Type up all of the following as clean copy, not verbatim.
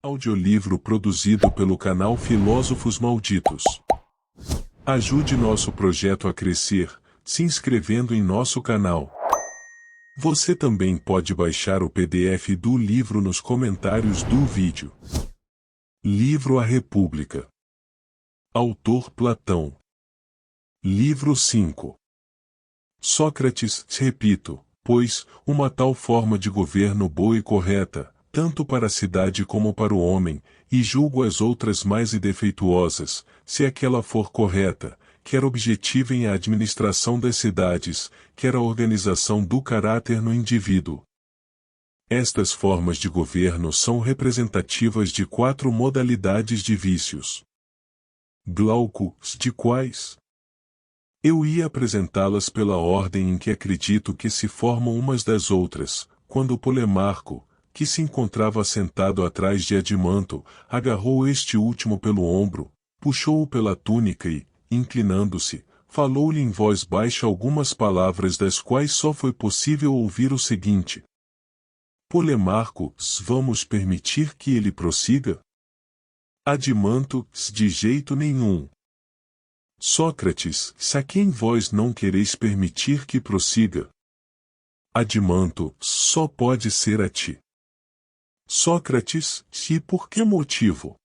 Audiolivro produzido pelo canal Filósofos Malditos. Ajude nosso projeto a crescer, se inscrevendo em nosso canal. Você também pode baixar o PDF do livro nos comentários do vídeo. Livro A República. Autor Platão. Livro 5. Sócrates, repito, pois, uma tal forma de governo boa e correta, tanto para a cidade como para o homem, e julgo as outras mais defeituosas, se aquela for correta, quer objetiva em a administração das cidades, quer a organização do caráter no indivíduo. Estas formas de governo são representativas de 4 modalidades de vícios. Glauco, de quais? Eu ia apresentá-las pela ordem em que acredito que se formam umas das outras, quando Polemarco, que se encontrava sentado atrás de Adimanto, agarrou este último pelo ombro, puxou-o pela túnica e, inclinando-se, falou-lhe em voz baixa algumas palavras das quais só foi possível ouvir o seguinte: Polemarco, vamos permitir que ele prossiga? Adimanto, de jeito nenhum. Sócrates, se a quem vós não quereis permitir que prossiga? Adimanto, só pode ser a ti. Sócrates, e por que motivo?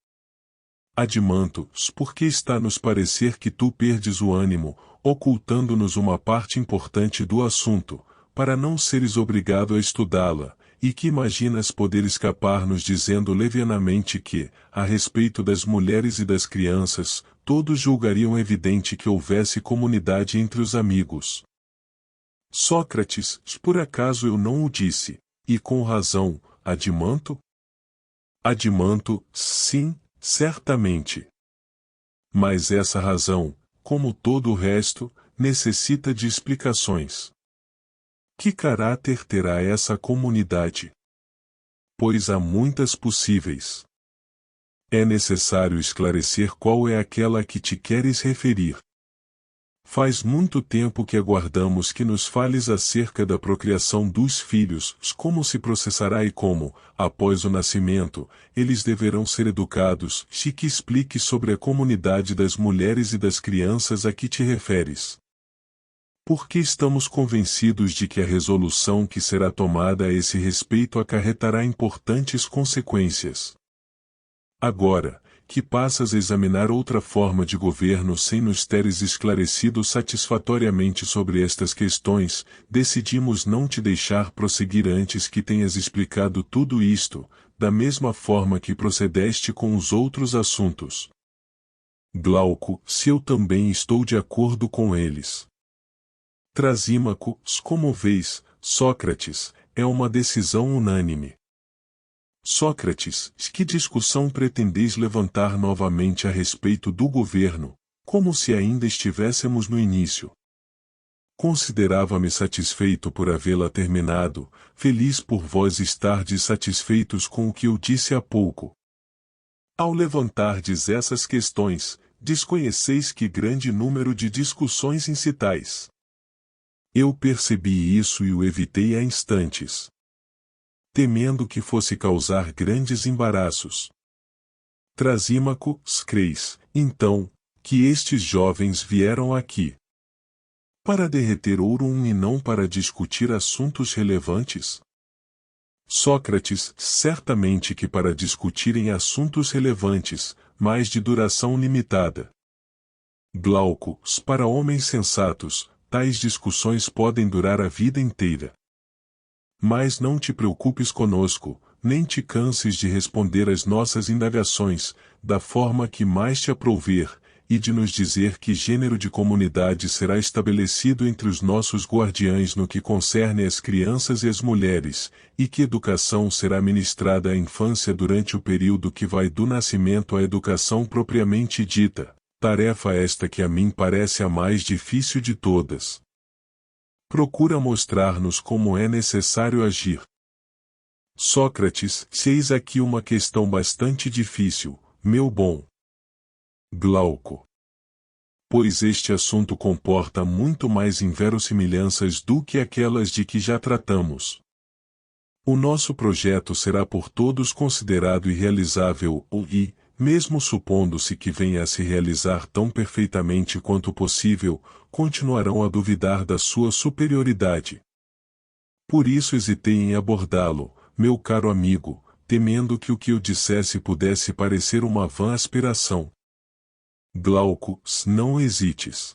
Adimanto, porque está nos parecer que tu perdes o ânimo, ocultando-nos uma parte importante do assunto, para não seres obrigado a estudá-la, e que imaginas poder escapar-nos dizendo levianamente que, a respeito das mulheres e das crianças, todos julgariam evidente que houvesse comunidade entre os amigos. Sócrates, por acaso eu não o disse, e com razão, Adimanto? Adimanto, sim, certamente. Mas essa razão, como todo o resto, necessita de explicações. Que caráter terá essa comunidade? Pois há muitas possíveis. É necessário esclarecer qual é aquela a que te queres referir. Faz muito tempo que aguardamos que nos fales acerca da procriação dos filhos, como se processará e como, após o nascimento, eles deverão ser educados, e que explique sobre a comunidade das mulheres e das crianças a que te referes. Porque estamos convencidos de que a resolução que será tomada a esse respeito acarretará importantes consequências. Agora, que passas a examinar outra forma de governo sem nos teres esclarecido satisfatoriamente sobre estas questões, decidimos não te deixar prosseguir antes que tenhas explicado tudo isto, da mesma forma que procedeste com os outros assuntos. Glauco, se eu também estou de acordo com eles. Trasímaco, como vês, Sócrates, é uma decisão unânime. Sócrates, que discussão pretendeis levantar novamente a respeito do governo, como se ainda estivéssemos no início? Considerava-me satisfeito por havê-la terminado, feliz por vós estardes satisfeitos com o que eu disse há pouco. Ao levantardes essas questões, desconheceis que grande número de discussões incitais. Eu percebi isso e o evitei a instantes, temendo que fosse causar grandes embaraços. Trasímaco, creis, então, que estes jovens vieram aqui para derreter ouro e não para discutir assuntos relevantes? Sócrates, certamente que para discutirem assuntos relevantes, mas de duração limitada. Glauco, para homens sensatos, tais discussões podem durar a vida inteira. Mas não te preocupes conosco, nem te canses de responder às nossas indagações, da forma que mais te aprouver, e de nos dizer que gênero de comunidade será estabelecido entre os nossos guardiães no que concerne às crianças e às mulheres, e que educação será ministrada à infância durante o período que vai do nascimento à educação propriamente dita, tarefa esta que a mim parece a mais difícil de todas. Procura mostrar-nos como é necessário agir. Sócrates, eis aqui uma questão bastante difícil, meu bom Glauco. Pois este assunto comporta muito mais inverossimilhanças do que aquelas de que já tratamos. O nosso projeto será por todos considerado irrealizável e, mesmo supondo-se que venha a se realizar tão perfeitamente quanto possível, continuarão a duvidar da sua superioridade. Por isso hesitei em abordá-lo, meu caro amigo, temendo que o que eu dissesse pudesse parecer uma vã aspiração. Glauco, não hesites.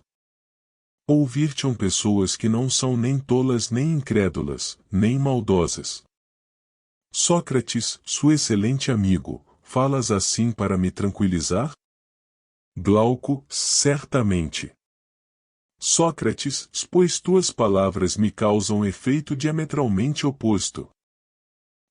Ouvir-te-ão pessoas que não são nem tolas nem incrédulas, nem maldosas. Sócrates, seu excelente amigo, falas assim para me tranquilizar? Glauco, certamente. Sócrates, pois tuas palavras me causam efeito diametralmente oposto.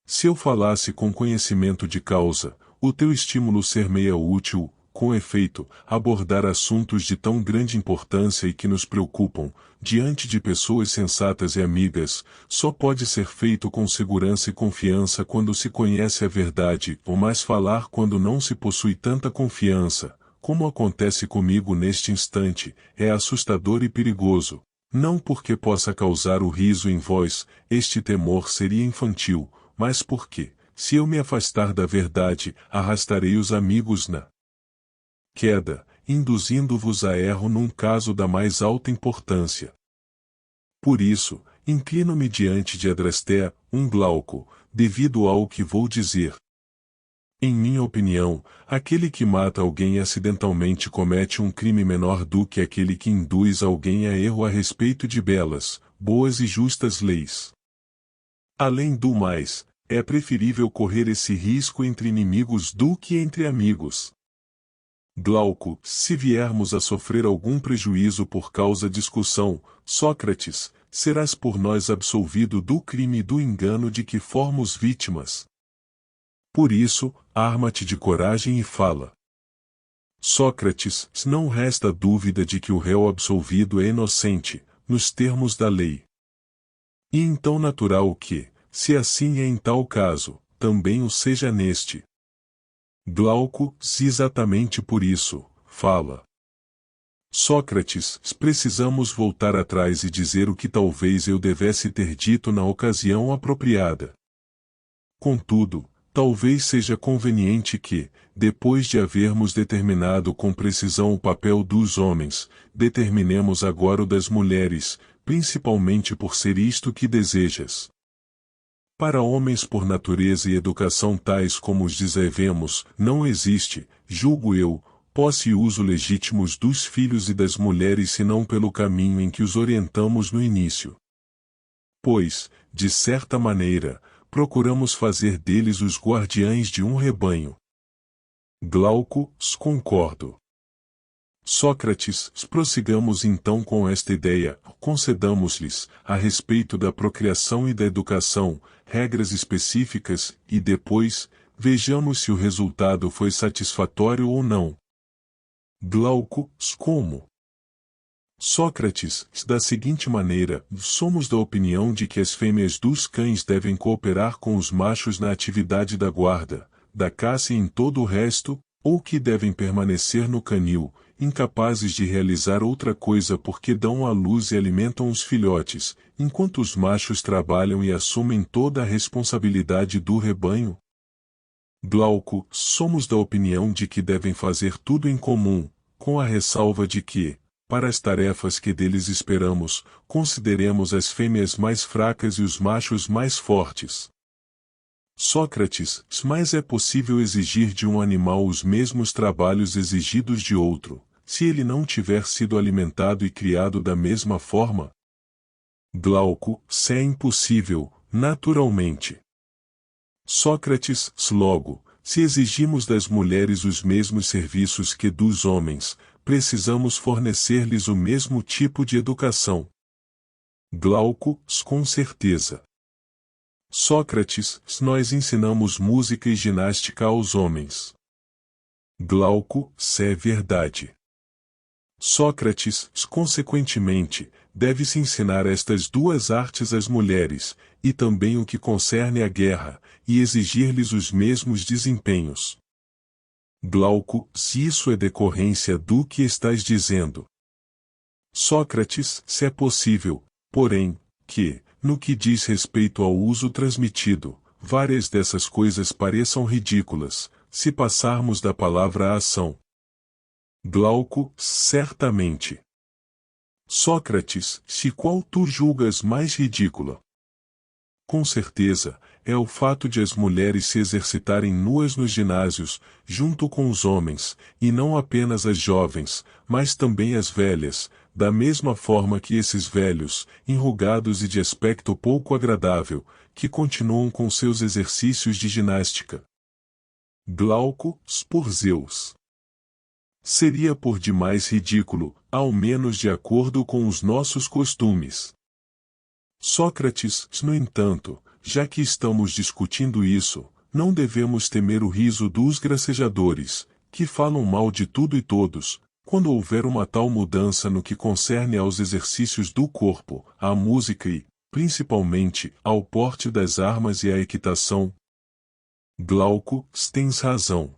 Se eu falasse com conhecimento de causa, o teu estímulo ser-me-ia útil, com efeito, abordar assuntos de tão grande importância e que nos preocupam, diante de pessoas sensatas e amigas, só pode ser feito com segurança e confiança quando se conhece a verdade, ou mais falar quando não se possui tanta confiança, como acontece comigo neste instante, é assustador e perigoso. Não porque possa causar o riso em vós, este temor seria infantil, mas porque, se eu me afastar da verdade, arrastarei os amigos na queda, induzindo-vos a erro num caso da mais alta importância. Por isso, inclino-me diante de Adrasté, um Glauco, devido ao que vou dizer. Em minha opinião, aquele que mata alguém acidentalmente comete um crime menor do que aquele que induz alguém a erro a respeito de belas, boas e justas leis. Além do mais, é preferível correr esse risco entre inimigos do que entre amigos. Glauco, se viermos a sofrer algum prejuízo por causa discussão, Sócrates, serás por nós absolvido do crime e do engano de que formos vítimas. Por isso, arma-te de coragem e fala. Sócrates, não resta dúvida de que o réu absolvido é inocente, nos termos da lei. E então natural que, se assim é em tal caso, também o seja neste. Glauco, se exatamente por isso, fala. Sócrates, precisamos voltar atrás e dizer o que talvez eu devesse ter dito na ocasião apropriada. Contudo, talvez seja conveniente que, depois de havermos determinado com precisão o papel dos homens, determinemos agora o das mulheres, principalmente por ser isto que desejas. Para homens por natureza e educação tais como os deservemos, não existe, julgo eu, posse e uso legítimos dos filhos e das mulheres senão pelo caminho em que os orientamos no início. Pois, de certa maneira, procuramos fazer deles os guardiães de um rebanho. Glauco, concordo. Sócrates, prossigamos então com esta ideia, concedamos-lhes, a respeito da procriação e da educação, regras específicas, e depois, vejamos se o resultado foi satisfatório ou não. Glauco, como? Sócrates, da seguinte maneira, somos da opinião de que as fêmeas dos cães devem cooperar com os machos na atividade da guarda, da caça e em todo o resto, ou que devem permanecer no canil, incapazes de realizar outra coisa porque dão à luz e alimentam os filhotes, enquanto os machos trabalham e assumem toda a responsabilidade do rebanho? Glauco, somos da opinião de que devem fazer tudo em comum, com a ressalva de que, para as tarefas que deles esperamos, consideremos as fêmeas mais fracas e os machos mais fortes. Sócrates, mas é possível exigir de um animal os mesmos trabalhos exigidos de outro, se ele não tiver sido alimentado e criado da mesma forma? Glauco, se é impossível, naturalmente. Sócrates, logo, se exigimos das mulheres os mesmos serviços que dos homens, precisamos fornecer-lhes o mesmo tipo de educação. Glauco, com certeza. Sócrates, nós ensinamos música e ginástica aos homens. Glauco, se é verdade. Sócrates, consequentemente, deve-se ensinar estas duas artes às mulheres, e também o que concerne à guerra, e exigir-lhes os mesmos desempenhos. Glauco, se isso é decorrência do que estás dizendo. Sócrates, se é possível, porém, que, no que diz respeito ao uso transmitido, várias dessas coisas pareçam ridículas, se passarmos da palavra à ação. Glauco, certamente. Sócrates, se qual tu julgas mais ridícula? Com certeza, é o fato de as mulheres se exercitarem nuas nos ginásios, junto com os homens, e não apenas as jovens, mas também as velhas, da mesma forma que esses velhos, enrugados e de aspecto pouco agradável, que continuam com seus exercícios de ginástica. Glauco, por Zeus. Seria por demais ridículo, ao menos de acordo com os nossos costumes. Sócrates, no entanto, já que estamos discutindo isso, não devemos temer o riso dos gracejadores, que falam mal de tudo e todos, quando houver uma tal mudança no que concerne aos exercícios do corpo, à música e, principalmente, ao porte das armas e à equitação. Glauco, tens razão.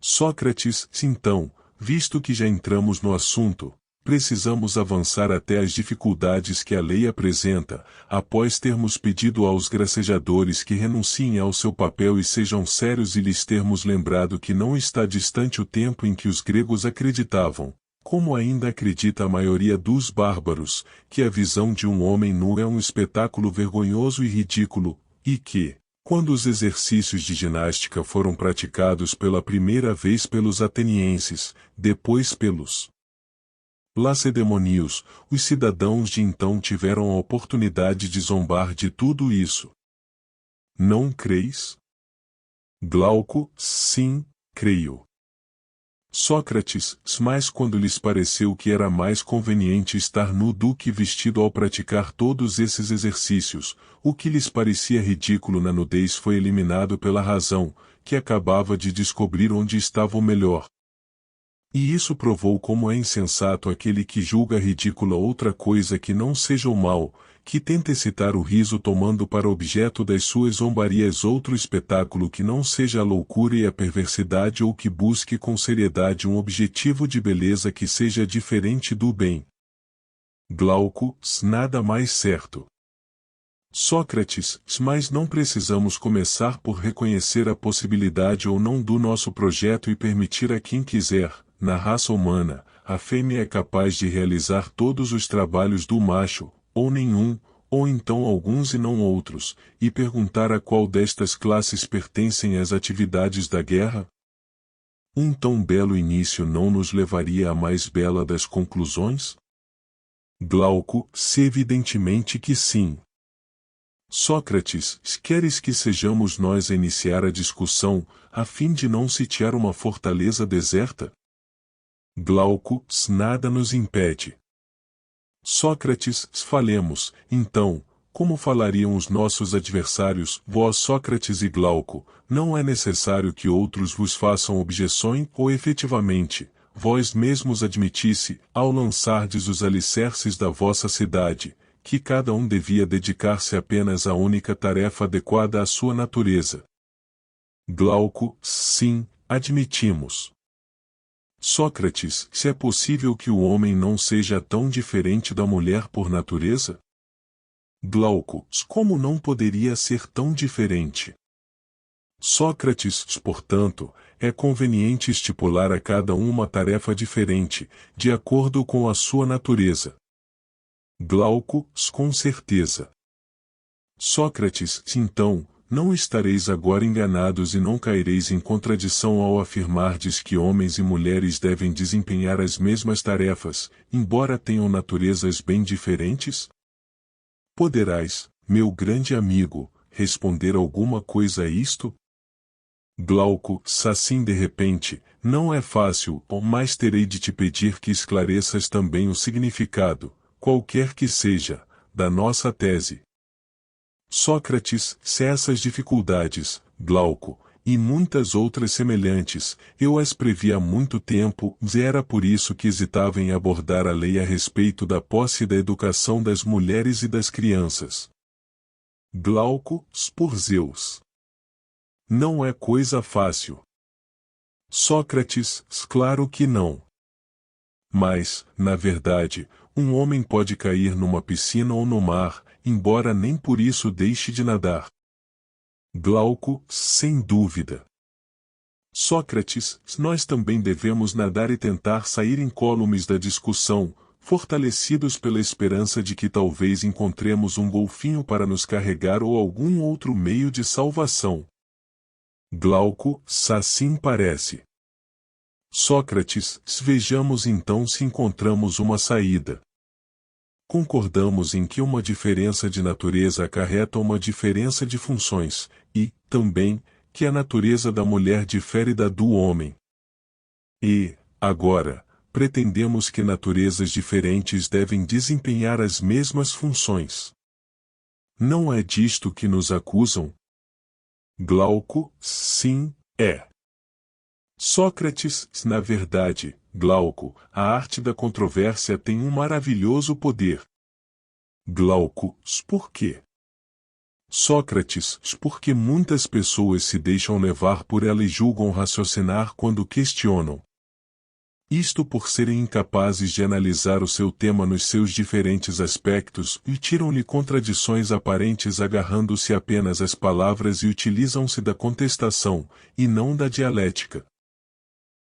Sócrates, então, visto que já entramos no assunto, precisamos avançar até as dificuldades que a lei apresenta, após termos pedido aos gracejadores que renunciem ao seu papel e sejam sérios e lhes termos lembrado que não está distante o tempo em que os gregos acreditavam, como ainda acredita a maioria dos bárbaros, que a visão de um homem nu é um espetáculo vergonhoso e ridículo, e que, quando os exercícios de ginástica foram praticados pela primeira vez pelos atenienses, depois pelos lacedemônios, os cidadãos de então tiveram a oportunidade de zombar de tudo isso. Não creis? Glauco, sim, creio. Sócrates, mas quando lhes pareceu que era mais conveniente estar nu do que vestido ao praticar todos esses exercícios, o que lhes parecia ridículo na nudez foi eliminado pela razão, que acabava de descobrir onde estava o melhor. E isso provou como é insensato aquele que julga ridícula outra coisa que não seja o mal, que tenta excitar o riso tomando para objeto das suas zombarias outro espetáculo que não seja a loucura e a perversidade ou que busque com seriedade um objetivo de beleza que seja diferente do bem. Glauco, nada mais certo. Sócrates, mas não precisamos começar por reconhecer a possibilidade ou não do nosso projeto e permitir a quem quiser. Na raça humana, a fêmea é capaz de realizar todos os trabalhos do macho, ou nenhum, ou então alguns e não outros, e perguntar a qual destas classes pertencem às atividades da guerra? Um tão belo início não nos levaria à mais bela das conclusões? Glauco, se evidentemente que sim. Sócrates, queres que sejamos nós a iniciar a discussão, a fim de não sitiar uma fortaleza deserta? Glauco, nada nos impede. Sócrates, falemos, então, como falariam os nossos adversários, vós Sócrates e Glauco, não é necessário que outros vos façam objeções ou efetivamente, vós mesmos admitisse, ao lançardes os alicerces da vossa cidade, que cada um devia dedicar-se apenas à única tarefa adequada à sua natureza. Glauco, sim, admitimos. Sócrates, se é possível que o homem não seja tão diferente da mulher por natureza? Glauco, como não poderia ser tão diferente? Sócrates, portanto, é conveniente estipular a cada um uma tarefa diferente, de acordo com a sua natureza. Glauco, com certeza. Sócrates, então, não estareis agora enganados e não caireis em contradição ao afirmardes que homens e mulheres devem desempenhar as mesmas tarefas, embora tenham naturezas bem diferentes? Poderás, meu grande amigo, responder alguma coisa a isto? Glauco, assim de repente, não é fácil, mas terei de te pedir que esclareças também o significado, qualquer que seja, da nossa tese. Sócrates, se essas dificuldades, Glauco, e muitas outras semelhantes, eu as previ há muito tempo, era por isso que hesitava em abordar a lei a respeito da posse e da educação das mulheres e das crianças. Glauco, por Zeus. Não é coisa fácil. Sócrates, claro que não. Mas, na verdade, um homem pode cair numa piscina ou no mar, embora nem por isso deixe de nadar. Glauco, sem dúvida. Sócrates, nós também devemos nadar e tentar sair incólumes da discussão, fortalecidos pela esperança de que talvez encontremos um golfinho para nos carregar ou algum outro meio de salvação. Glauco, assim parece. Sócrates, vejamos então se encontramos uma saída. Concordamos em que uma diferença de natureza acarreta uma diferença de funções, e, também, que a natureza da mulher difere da do homem. E, agora, pretendemos que naturezas diferentes devem desempenhar as mesmas funções. Não é disto que nos acusam? Glauco, sim, é. Sócrates, na verdade, Glauco, a arte da controvérsia tem um maravilhoso poder. Glauco, por quê? Sócrates, porque muitas pessoas se deixam levar por ela e julgam raciocinar quando questionam. Isto por serem incapazes de analisar o seu tema nos seus diferentes aspectos e tiram-lhe contradições aparentes agarrando-se apenas às palavras e utilizam-se da contestação, e não da dialética.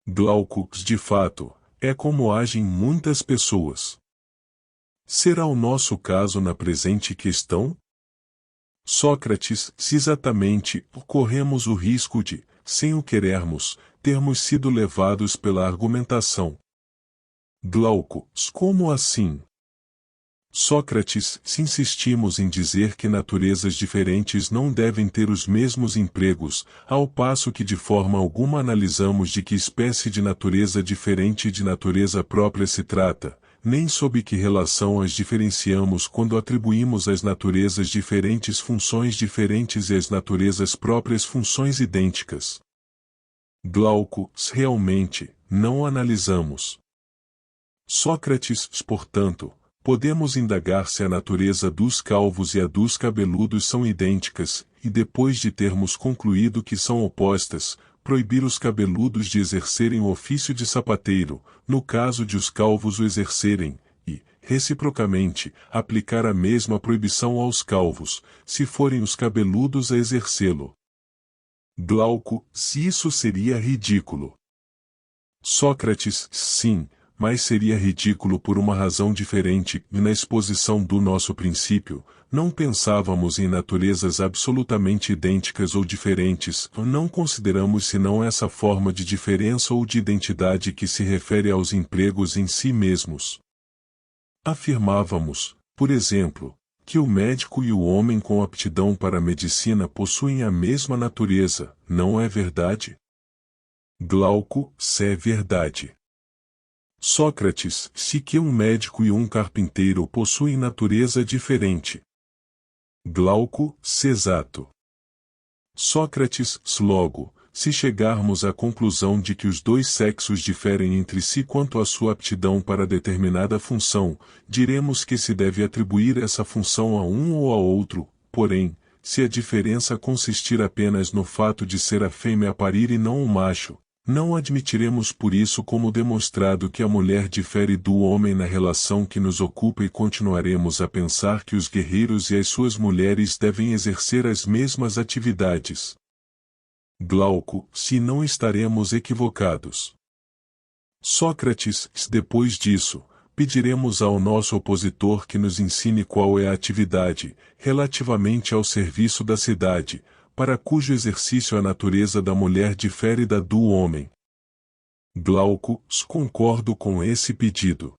Glauco, de fato, é como agem muitas pessoas. Será o nosso caso na presente questão? Sócrates, exatamente, corremos o risco de, sem o querermos, termos sido levados pela argumentação. Glauco, como assim? Sócrates, se insistimos em dizer que naturezas diferentes não devem ter os mesmos empregos, ao passo que de forma alguma analisamos de que espécie de natureza diferente de natureza própria se trata, nem sob que relação as diferenciamos quando atribuímos às naturezas diferentes funções diferentes e às naturezas próprias funções idênticas. Glauco, realmente, não analisamos. Sócrates, portanto, podemos indagar se a natureza dos calvos e a dos cabeludos são idênticas, e depois de termos concluído que são opostas, proibir os cabeludos de exercerem o ofício de sapateiro, no caso de os calvos o exercerem, e, reciprocamente, aplicar a mesma proibição aos calvos, se forem os cabeludos a exercê-lo. Glauco, se isso seria ridículo. Sócrates, sim, mas seria ridículo por uma razão diferente, e na exposição do nosso princípio, não pensávamos em naturezas absolutamente idênticas ou diferentes, não consideramos senão essa forma de diferença ou de identidade que se refere aos empregos em si mesmos. Afirmávamos, por exemplo, que o médico e o homem com aptidão para a medicina possuem a mesma natureza, não é verdade? Glauco, se é verdade. Sócrates, se que um médico e um carpinteiro possuem natureza diferente. Glauco, se exato. Sócrates, logo, se chegarmos à conclusão de que os dois sexos diferem entre si quanto à sua aptidão para determinada função, diremos que se deve atribuir essa função a um ou a outro, porém, se a diferença consistir apenas no fato de ser a fêmea a parir e não o macho, não admitiremos por isso como demonstrado que a mulher difere do homem na relação que nos ocupa e continuaremos a pensar que os guerreiros e as suas mulheres devem exercer as mesmas atividades. Glauco, se não estaremos equivocados. Sócrates, depois disso, pediremos ao nosso opositor que nos ensine qual é a atividade, relativamente ao serviço da cidade, para cujo exercício a natureza da mulher difere da do homem. Glauco, concordo com esse pedido.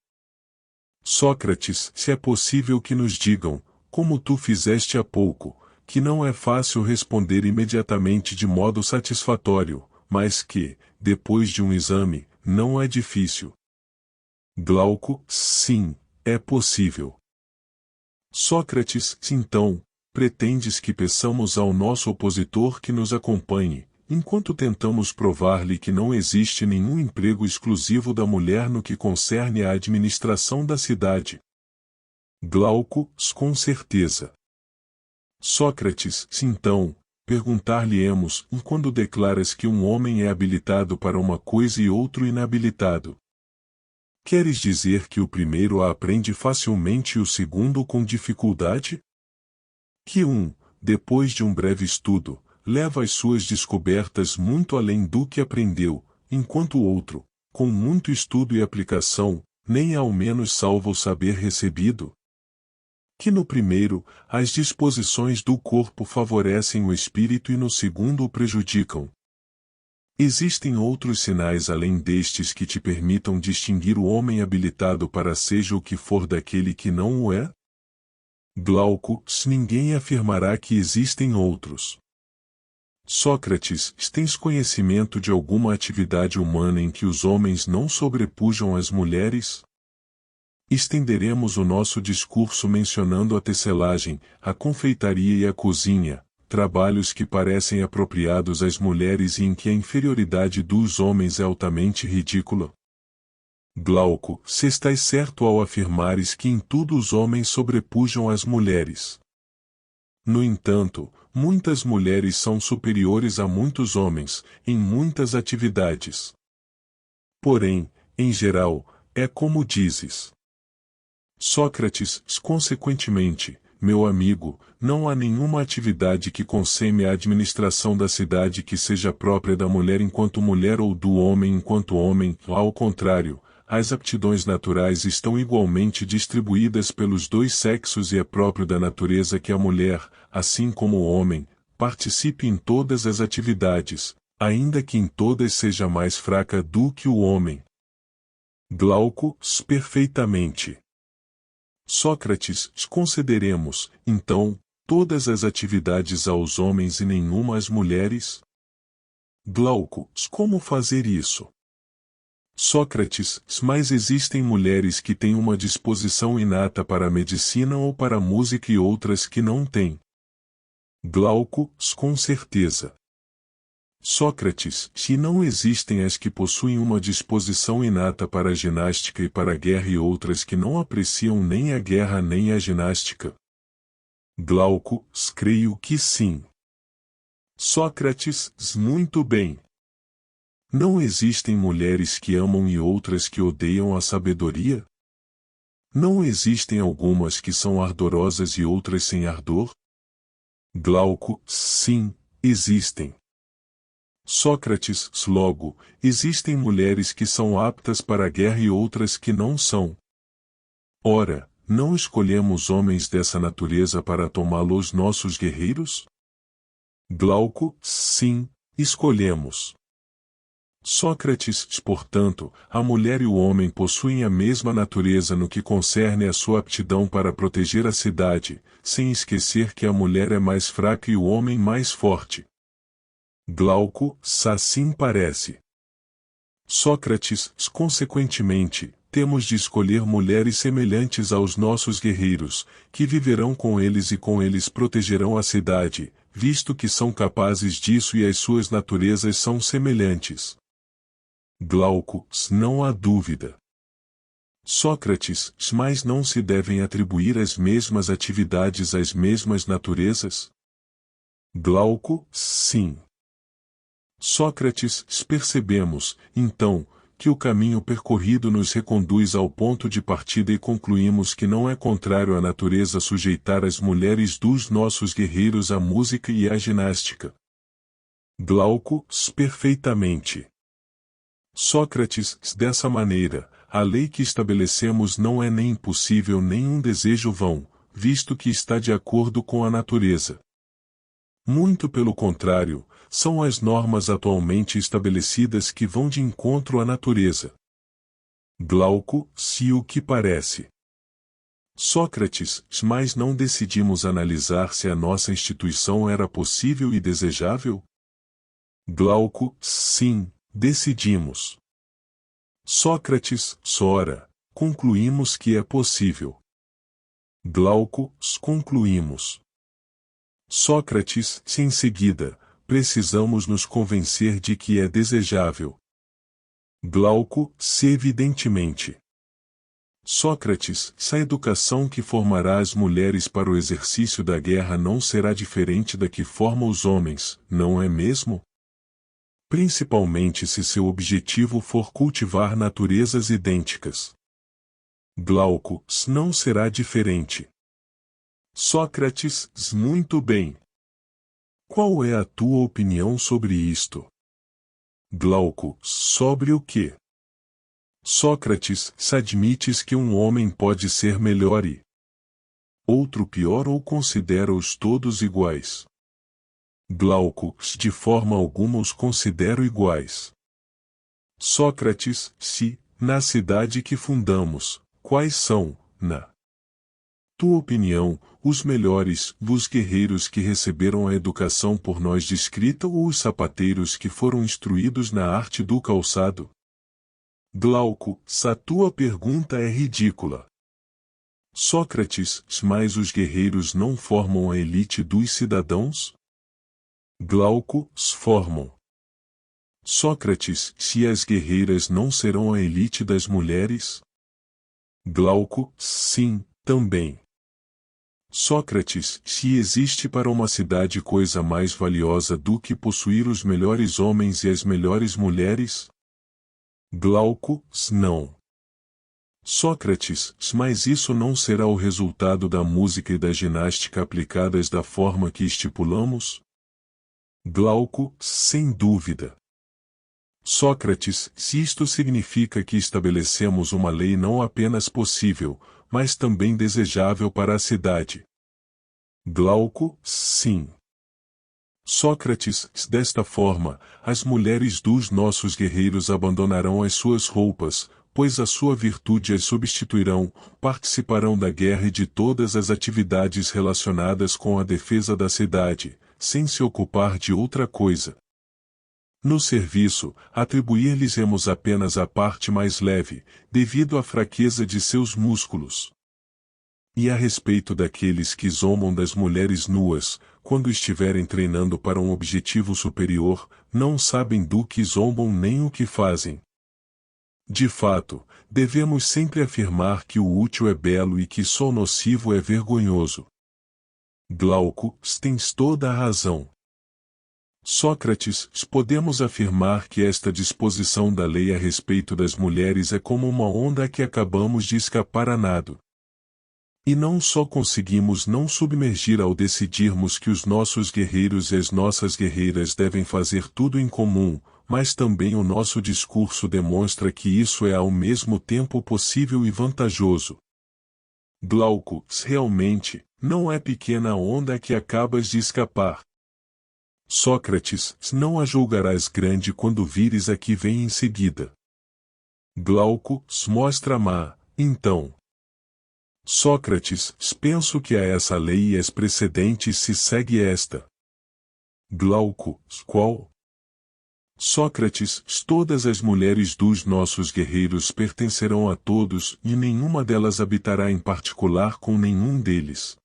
Sócrates, se é possível que nos digam, como tu fizeste há pouco, que não é fácil responder imediatamente de modo satisfatório, mas que, depois de um exame, não é difícil. Glauco, sim, é possível. Sócrates, então, pretendes que peçamos ao nosso opositor que nos acompanhe, enquanto tentamos provar-lhe que não existe nenhum emprego exclusivo da mulher no que concerne à administração da cidade. Glauco, com certeza. Sócrates, então, perguntar-lhe-emos, quando declaras que um homem é habilitado para uma coisa e outro inabilitado. Queres dizer que o primeiro a aprende facilmente e o segundo com dificuldade? Que depois de um breve estudo, leva as suas descobertas muito além do que aprendeu, enquanto o outro, com muito estudo e aplicação, nem ao menos salva o saber recebido? Que no primeiro, as disposições do corpo favorecem o espírito e no segundo o prejudicam. Existem outros sinais além destes que te permitam distinguir o homem habilitado para seja o que for daquele que não o é? Glauco, ninguém afirmará que existem outros. Sócrates, tens conhecimento de alguma atividade humana em que os homens não sobrepujam as mulheres? Estenderemos o nosso discurso mencionando a tecelagem, a confeitaria e a cozinha, trabalhos que parecem apropriados às mulheres e em que a inferioridade dos homens é altamente ridícula. Glauco, se estás certo ao afirmares que em tudo os homens sobrepujam as mulheres. No entanto, muitas mulheres são superiores a muitos homens, em muitas atividades. Porém, em geral, é como dizes. Sócrates, consequentemente, meu amigo, não há nenhuma atividade que conseme a administração da cidade que seja própria da mulher enquanto mulher ou do homem enquanto homem, ao contrário, as aptidões naturais estão igualmente distribuídas pelos dois sexos e é próprio da natureza que a mulher, assim como o homem, participe em todas as atividades, ainda que em todas seja mais fraca do que o homem. Glauco, perfeitamente. Sócrates, concederemos, então, todas as atividades aos homens e nenhuma às mulheres? Glauco, como fazer isso? Sócrates, mas existem mulheres que têm uma disposição inata para a medicina ou para a música e outras que não têm. Glauco, com certeza. Sócrates, se não existem as que possuem uma disposição inata para a ginástica e para a guerra e outras que não apreciam nem a guerra nem a ginástica? Glauco, creio que sim. Sócrates, muito bem. Não existem mulheres que amam e outras que odeiam a sabedoria? Não existem algumas que são ardorosas e outras sem ardor? Glauco, sim, existem. Sócrates, logo, existem mulheres que são aptas para a guerra e outras que não são. Ora, não escolhemos homens dessa natureza para tomá-los nossos guerreiros? Glauco, sim, escolhemos. Sócrates, portanto, a mulher e o homem possuem a mesma natureza no que concerne a sua aptidão para proteger a cidade, sem esquecer que a mulher é mais fraca e o homem mais forte. Glauco, assim parece. Sócrates, consequentemente, temos de escolher mulheres semelhantes aos nossos guerreiros, que viverão com eles e com eles protegerão a cidade, visto que são capazes disso e as suas naturezas são semelhantes. Glauco, não há dúvida. Sócrates, mas não se devem atribuir as mesmas atividades às mesmas naturezas? Glauco, sim. Sócrates, percebemos, então, que o caminho percorrido nos reconduz ao ponto de partida e concluímos que não é contrário à natureza sujeitar as mulheres dos nossos guerreiros à música e à ginástica. Glauco, perfeitamente. Sócrates, dessa maneira, a lei que estabelecemos não é nem impossível nem um desejo vão, visto que está de acordo com a natureza. Muito pelo contrário, são as normas atualmente estabelecidas que vão de encontro à natureza. Glauco, se o que parece. Sócrates, mas não decidimos analisar se a nossa instituição era possível e desejável? Glauco, sim, decidimos. Sócrates, ora, concluímos que é possível. Glauco, concluímos. Sócrates, em seguida, precisamos nos convencer de que é desejável. Glauco, se evidentemente. Sócrates, se a educação que formará as mulheres para o exercício da guerra não será diferente da que forma os homens, não é mesmo? Principalmente se seu objetivo for cultivar naturezas idênticas. Glauco, não será diferente. Sócrates, muito bem. Qual é a tua opinião sobre isto? Glauco, sobre o quê? Sócrates, se admites que um homem pode ser melhor e outro pior ou considera-os todos iguais? Glauco, de forma alguma os considero iguais. Sócrates, se, na cidade que fundamos, quais são, na tua opinião, os melhores, os guerreiros que receberam a educação por nós descrita ou os sapateiros que foram instruídos na arte do calçado? Glauco, a tua pergunta é ridícula. Sócrates, mas os guerreiros não formam a elite dos cidadãos? Glauco, formam. Sócrates, se as guerreiras não serão a elite das mulheres? Glauco, sim, também. Sócrates, se existe para uma cidade coisa mais valiosa do que possuir os melhores homens e as melhores mulheres? Glauco, não. Sócrates, mas isso não será o resultado da música e da ginástica aplicadas da forma que estipulamos? Glauco, sem dúvida. Sócrates, se isto significa que estabelecemos uma lei não apenas possível, mas também desejável para a cidade. Glauco, sim. Sócrates, desta forma, as mulheres dos nossos guerreiros abandonarão as suas roupas, pois a sua virtude as substituirão, participarão da guerra e de todas as atividades relacionadas com a defesa da cidade, sem se ocupar de outra coisa. No serviço, atribuir-lhes-emos apenas a parte mais leve, devido à fraqueza de seus músculos. E a respeito daqueles que zombam das mulheres nuas, quando estiverem treinando para um objetivo superior, não sabem do que zombam nem o que fazem. De fato, devemos sempre afirmar que o útil é belo e que só o nocivo é vergonhoso. Glauco, tens toda a razão. Sócrates, podemos afirmar que esta disposição da lei a respeito das mulheres é como uma onda a que acabamos de escapar a nado. E não só conseguimos não submergir ao decidirmos que os nossos guerreiros e as nossas guerreiras devem fazer tudo em comum, mas também o nosso discurso demonstra que isso é ao mesmo tempo possível e vantajoso. Glauco, realmente, não é pequena a onda a que acabas de escapar. Sócrates, não a julgarás grande quando vires a que vem em seguida. Glauco, mostra-ma, então. Sócrates, penso que a essa lei e as precedentes se segue esta. Glauco, qual? Sócrates, todas as mulheres dos nossos guerreiros pertencerão a todos e nenhuma delas habitará em particular com nenhum deles.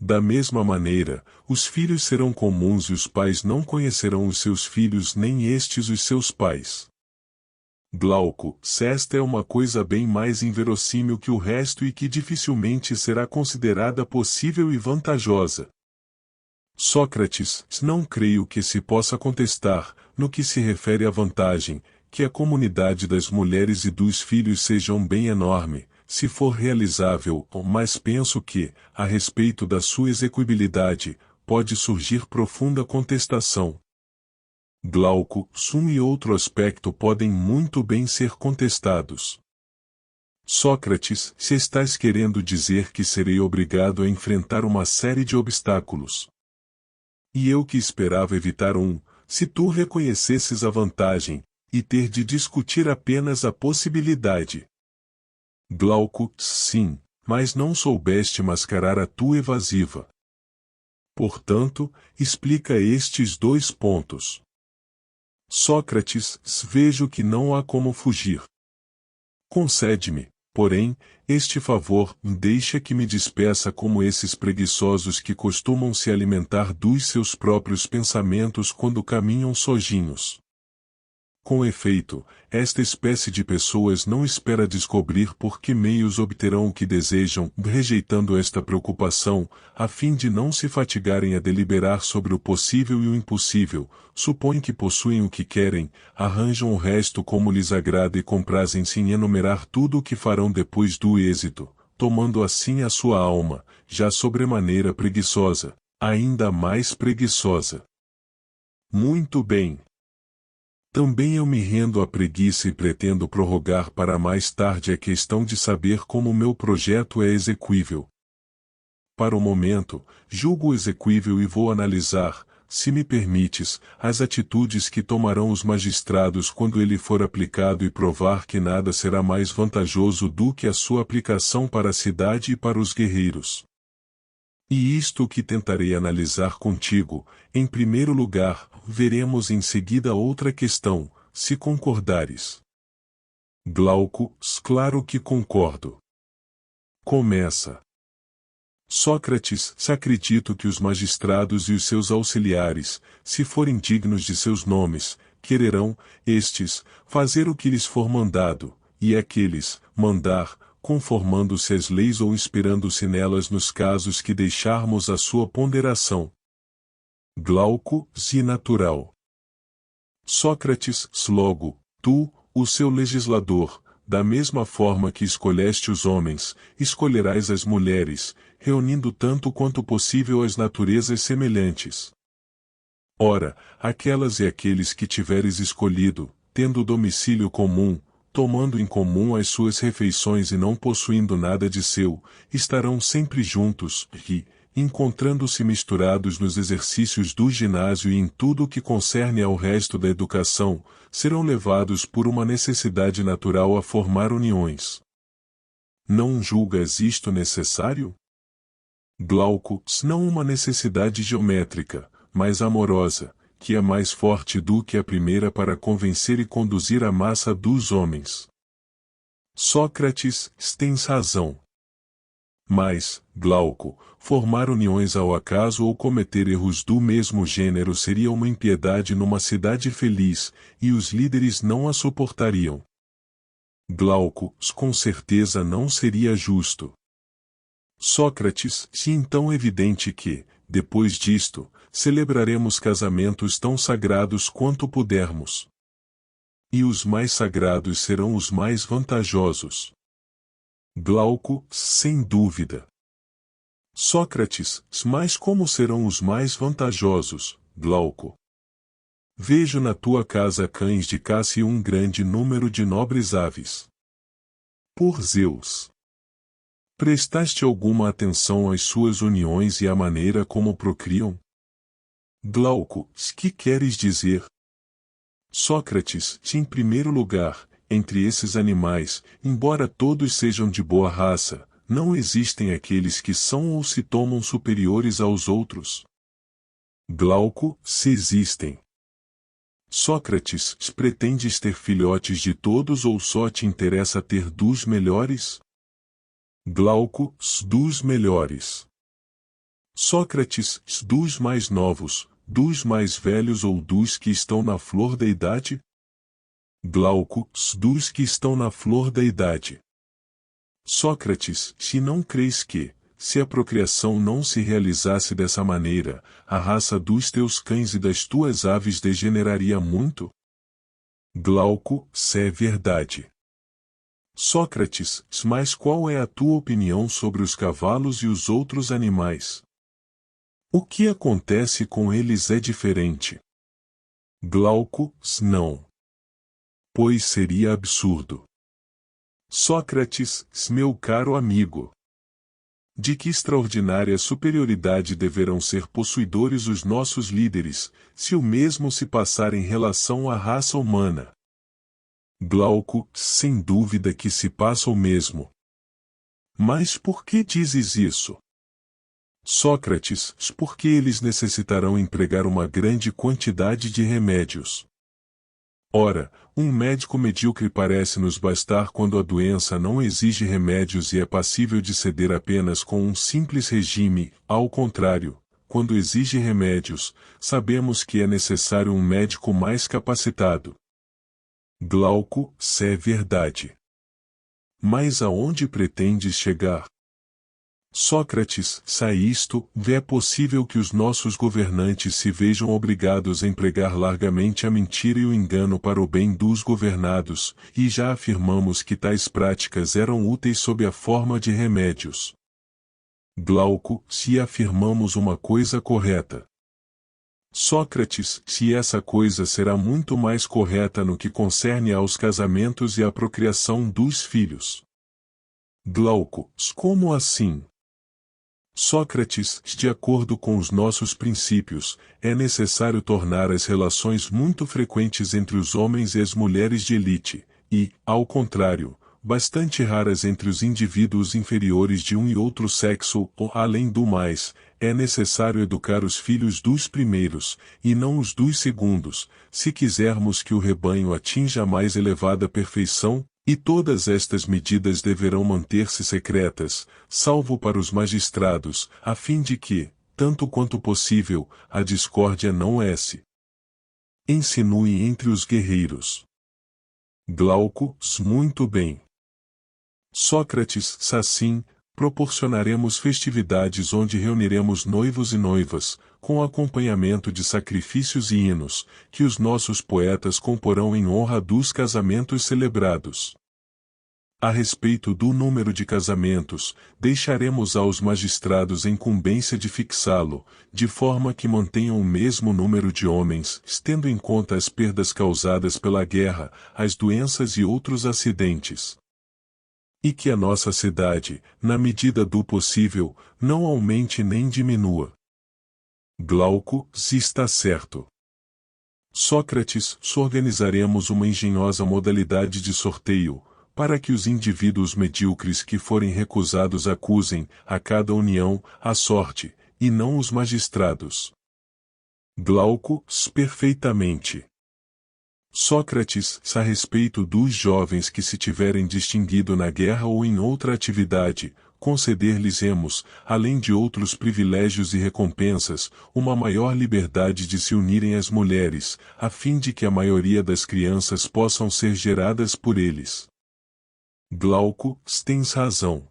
Da mesma maneira, os filhos serão comuns e os pais não conhecerão os seus filhos nem estes os seus pais. Glauco, esta é uma coisa bem mais inverossímil que o resto e que dificilmente será considerada possível e vantajosa. Sócrates, não creio que se possa contestar, no que se refere à vantagem, que a comunidade das mulheres e dos filhos seja um bem enorme, se for realizável, mas penso que, a respeito da sua execuibilidade, pode surgir profunda contestação. Glauco, um e outro aspecto podem muito bem ser contestados. Sócrates, se estás querendo dizer que serei obrigado a enfrentar uma série de obstáculos. E eu que esperava evitar se tu reconhecesses a vantagem, e ter de discutir apenas a possibilidade. Glauco, sim, mas não soubeste mascarar a tua evasiva. Portanto, explica estes dois pontos. Sócrates, vejo que não há como fugir. Concede-me, porém, este favor, deixa que me despeça como esses preguiçosos que costumam se alimentar dos seus próprios pensamentos quando caminham sozinhos. Com efeito, esta espécie de pessoas não espera descobrir por que meios obterão o que desejam, rejeitando esta preocupação, a fim de não se fatigarem a deliberar sobre o possível e o impossível, supõem que possuem o que querem, arranjam o resto como lhes agrada e comprazem-se em enumerar tudo o que farão depois do êxito, tomando assim a sua alma, já sobremaneira preguiçosa, ainda mais preguiçosa. Muito bem. Também eu me rendo à preguiça e pretendo prorrogar para mais tarde a questão de saber como meu projeto é execuível. Para o momento, julgo execuível e vou analisar, se me permites, as atitudes que tomarão os magistrados quando ele for aplicado e provar que nada será mais vantajoso do que a sua aplicação para a cidade e para os guerreiros. E isto que tentarei analisar contigo, em primeiro lugar, veremos em seguida outra questão, se concordares. Glauco, claro que concordo. Começa. Sócrates, se acredito que os magistrados e os seus auxiliares, se forem dignos de seus nomes, quererão, estes, fazer o que lhes for mandado, e aqueles, mandar, conformando-se às leis ou inspirando-se nelas nos casos que deixarmos à sua ponderação. Glauco, e natural. Sócrates, logo, tu, o seu legislador, da mesma forma que escolheste os homens, escolherás as mulheres, reunindo tanto quanto possível as naturezas semelhantes. Ora, aquelas e aqueles que tiveres escolhido, tendo domicílio comum, tomando em comum as suas refeições e não possuindo nada de seu, estarão sempre juntos, e, encontrando-se misturados nos exercícios do ginásio e em tudo o que concerne ao resto da educação, serão levados por uma necessidade natural a formar uniões. Não julgas isto necessário? Glauco, não uma necessidade geométrica, mas amorosa, que é mais forte do que a primeira para convencer e conduzir a massa dos homens. Sócrates, tens razão. Mas, Glauco, formar uniões ao acaso ou cometer erros do mesmo gênero seria uma impiedade numa cidade feliz, e os líderes não a suportariam. Glauco, com certeza não seria justo. Sócrates, se então é evidente que, depois disto, celebraremos casamentos tão sagrados quanto pudermos. E os mais sagrados serão os mais vantajosos. Glauco, sem dúvida. Sócrates, mas como serão os mais vantajosos, Glauco? Vejo na tua casa cães de caça e um grande número de nobres aves. Por Zeus! Prestaste alguma atenção às suas uniões e à maneira como procriam? Glauco, que queres dizer? Sócrates, em primeiro lugar, entre esses animais, embora todos sejam de boa raça, não existem aqueles que são ou se tomam superiores aos outros. Glauco, se existem. Sócrates, pretendes ter filhotes de todos ou só te interessa ter dos melhores? Glauco, dos melhores. Sócrates, dos mais novos, dos mais velhos ou dos que estão na flor da idade? Glauco, dos que estão na flor da idade. Sócrates, se não crês que, se a procriação não se realizasse dessa maneira, a raça dos teus cães e das tuas aves degeneraria muito? Glauco, se é verdade. Sócrates, mas qual é a tua opinião sobre os cavalos e os outros animais? O que acontece com eles é diferente. Glauco, não. Pois seria absurdo. Sócrates, meu caro amigo. De que extraordinária superioridade deverão ser possuidores os nossos líderes, se o mesmo se passar em relação à raça humana? Glauco, sem dúvida que se passa o mesmo. Mas por que dizes isso? Sócrates, porque eles necessitarão empregar uma grande quantidade de remédios. Ora, um médico medíocre parece-nos bastar quando a doença não exige remédios e é passível de ceder apenas com um simples regime, ao contrário, quando exige remédios, sabemos que é necessário um médico mais capacitado. Glauco, se é verdade. Mas aonde pretendes chegar? Sócrates, se isto é possível que os nossos governantes se vejam obrigados a empregar largamente a mentira e o engano para o bem dos governados, e já afirmamos que tais práticas eram úteis sob a forma de remédios. Glauco, se afirmamos uma coisa correta. Sócrates, se essa coisa será muito mais correta no que concerne aos casamentos e à procriação dos filhos. Glauco, como assim? Sócrates, de acordo com os nossos princípios, é necessário tornar as relações muito frequentes entre os homens e as mulheres de elite, e, ao contrário, bastante raras entre os indivíduos inferiores de um e outro sexo, ou, além do mais, é necessário educar os filhos dos primeiros, e não os dos segundos, se quisermos que o rebanho atinja a mais elevada perfeição, e todas estas medidas deverão manter-se secretas, salvo para os magistrados, a fim de que, tanto quanto possível, a discórdia não insinue entre os guerreiros. Glauco, muito bem. Sócrates, assim, proporcionaremos festividades onde reuniremos noivos e noivas, com acompanhamento de sacrifícios e hinos, que os nossos poetas comporão em honra dos casamentos celebrados. A respeito do número de casamentos, deixaremos aos magistrados a incumbência de fixá-lo, de forma que mantenham o mesmo número de homens, tendo em conta as perdas causadas pela guerra, as doenças e outros acidentes. E que a nossa cidade, na medida do possível, não aumente nem diminua. Glauco, se está certo. Sócrates, organizaremos uma engenhosa modalidade de sorteio, para que os indivíduos medíocres que forem recusados acusem, a cada união, a sorte, e não os magistrados. Glauco, perfeitamente. Sócrates, a respeito dos jovens que se tiverem distinguido na guerra ou em outra atividade, conceder-lhes-emos, além de outros privilégios e recompensas, uma maior liberdade de se unirem às mulheres, a fim de que a maioria das crianças possam ser geradas por eles. Glauco, tens razão.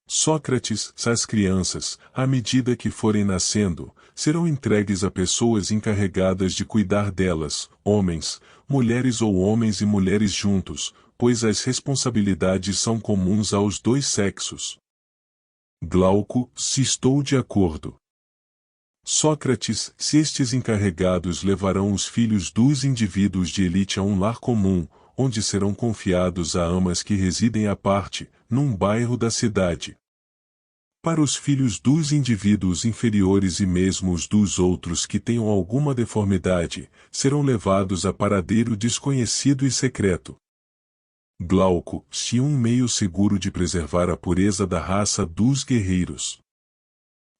Sócrates, as crianças, à medida que forem nascendo, serão entregues a pessoas encarregadas de cuidar delas, homens, mulheres ou homens e mulheres juntos, pois as responsabilidades são comuns aos dois sexos. Glauco, se estou de acordo. Sócrates, se estes encarregados levarão os filhos dos indivíduos de elite a um lar comum, onde serão confiados a amas que residem à parte, num bairro da cidade. Para os filhos dos indivíduos inferiores e mesmo os dos outros que tenham alguma deformidade, serão levados a paradeiro desconhecido e secreto. Glauco, se um meio seguro de preservar a pureza da raça dos guerreiros.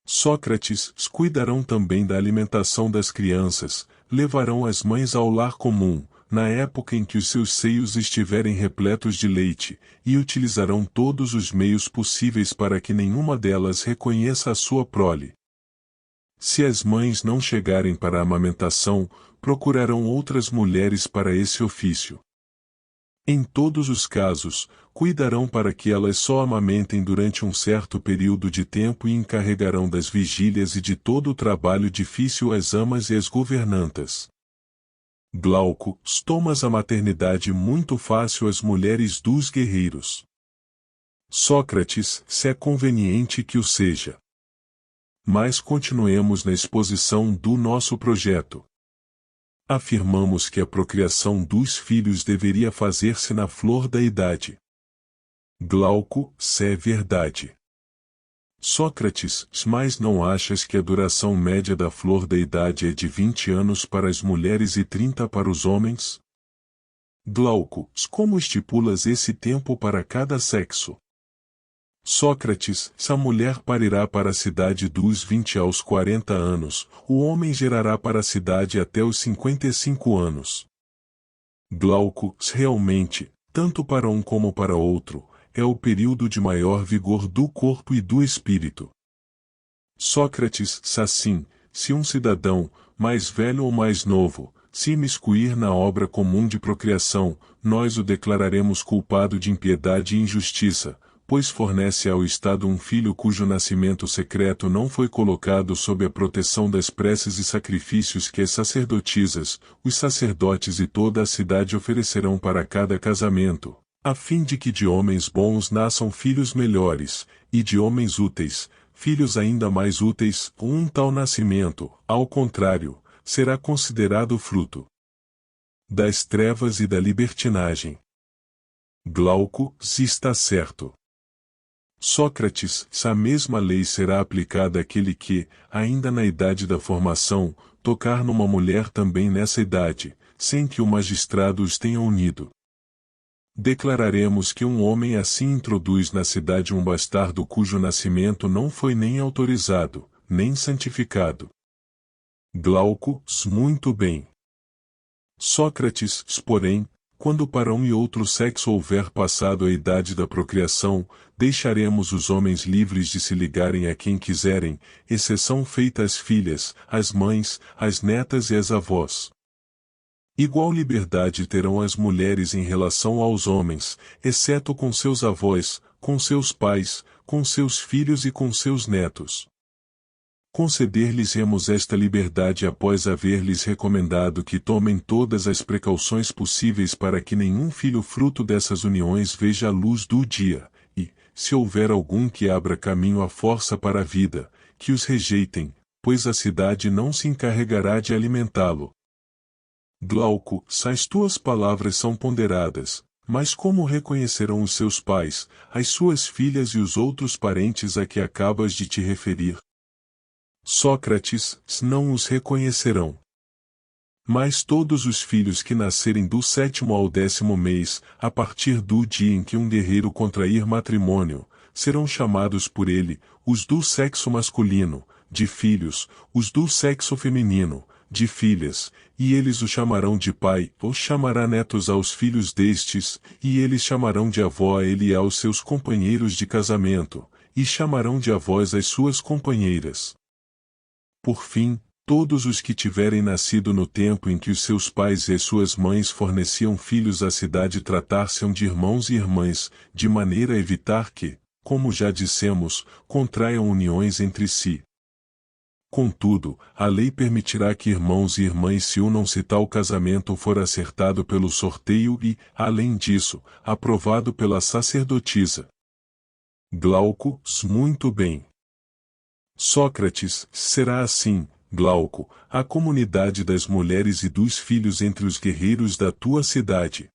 Sócrates, cuidarão também da alimentação das crianças, levarão as mães ao lar comum, na época em que os seus seios estiverem repletos de leite, e utilizarão todos os meios possíveis para que nenhuma delas reconheça a sua prole. Se as mães não chegarem para a amamentação, procurarão outras mulheres para esse ofício. Em todos os casos, cuidarão para que elas só amamentem durante um certo período de tempo e encarregarão das vigílias e de todo o trabalho difícil às amas e às governantas. Glauco, tomas a maternidade muito fácil às mulheres dos guerreiros. Sócrates, se é conveniente que o seja. Mas continuemos na exposição do nosso projeto. Afirmamos que a procriação dos filhos deveria fazer-se na flor da idade. Glauco, se é verdade. Sócrates, mas não achas que a duração média da flor da idade é de 20 anos para as mulheres e 30 para os homens? Glauco, como estipulas esse tempo para cada sexo? Sócrates, se a mulher parirá para a cidade dos 20 aos 40 anos, o homem gerará para a cidade até os 55 anos. Glauco, realmente, tanto para um como para outro, é o período de maior vigor do corpo e do espírito. Sócrates, assim, se um cidadão, mais velho ou mais novo, se imiscuir na obra comum de procriação, nós o declararemos culpado de impiedade e injustiça, pois fornece ao Estado um filho cujo nascimento secreto não foi colocado sob a proteção das preces e sacrifícios que as sacerdotisas, os sacerdotes e toda a cidade oferecerão para cada casamento, a fim de que de homens bons nasçam filhos melhores, e de homens úteis, filhos ainda mais úteis. Um tal nascimento, ao contrário, será considerado fruto das trevas e da libertinagem. Glauco, se está certo. Sócrates, se a mesma lei será aplicada àquele que, ainda na idade da formação, tocar numa mulher também nessa idade, sem que o magistrado os tenha unido. Declararemos que um homem assim introduz na cidade um bastardo cujo nascimento não foi nem autorizado, nem santificado. Glauco, muito bem. Sócrates, porém, quando para um e outro sexo houver passado a idade da procriação, deixaremos os homens livres de se ligarem a quem quiserem, exceção feita às filhas, às mães, às netas e às avós. Igual liberdade terão as mulheres em relação aos homens, exceto com seus avós, com seus pais, com seus filhos e com seus netos. Conceder-lhes-emos esta liberdade após haver-lhes recomendado que tomem todas as precauções possíveis para que nenhum filho fruto dessas uniões veja a luz do dia, e, se houver algum que abra caminho à força para a vida, que os rejeitem, pois a cidade não se encarregará de alimentá-lo. Glauco, as tuas palavras são ponderadas, mas como reconhecerão os seus pais, as suas filhas e os outros parentes a que acabas de te referir? Sócrates, não os reconhecerão. Mas todos os filhos que nascerem do 7º ao 10º mês, a partir do dia em que um guerreiro contrair matrimônio, serão chamados por ele, os do sexo masculino, de filhos, os do sexo feminino, de filhas, e eles o chamarão de pai, ou chamará netos aos filhos destes, e eles chamarão de avó a ele e aos seus companheiros de casamento, e chamarão de avós as suas companheiras. Por fim, todos os que tiverem nascido no tempo em que os seus pais e as suas mães forneciam filhos à cidade tratar-se-ão de irmãos e irmãs, de maneira a evitar que, como já dissemos, contraiam uniões entre si. Contudo, a lei permitirá que irmãos e irmãs se unam se tal casamento for acertado pelo sorteio e, além disso, aprovado pela sacerdotisa. Glauco, muito bem. Sócrates, será assim, Glauco, a comunidade das mulheres e dos filhos entre os guerreiros da tua cidade.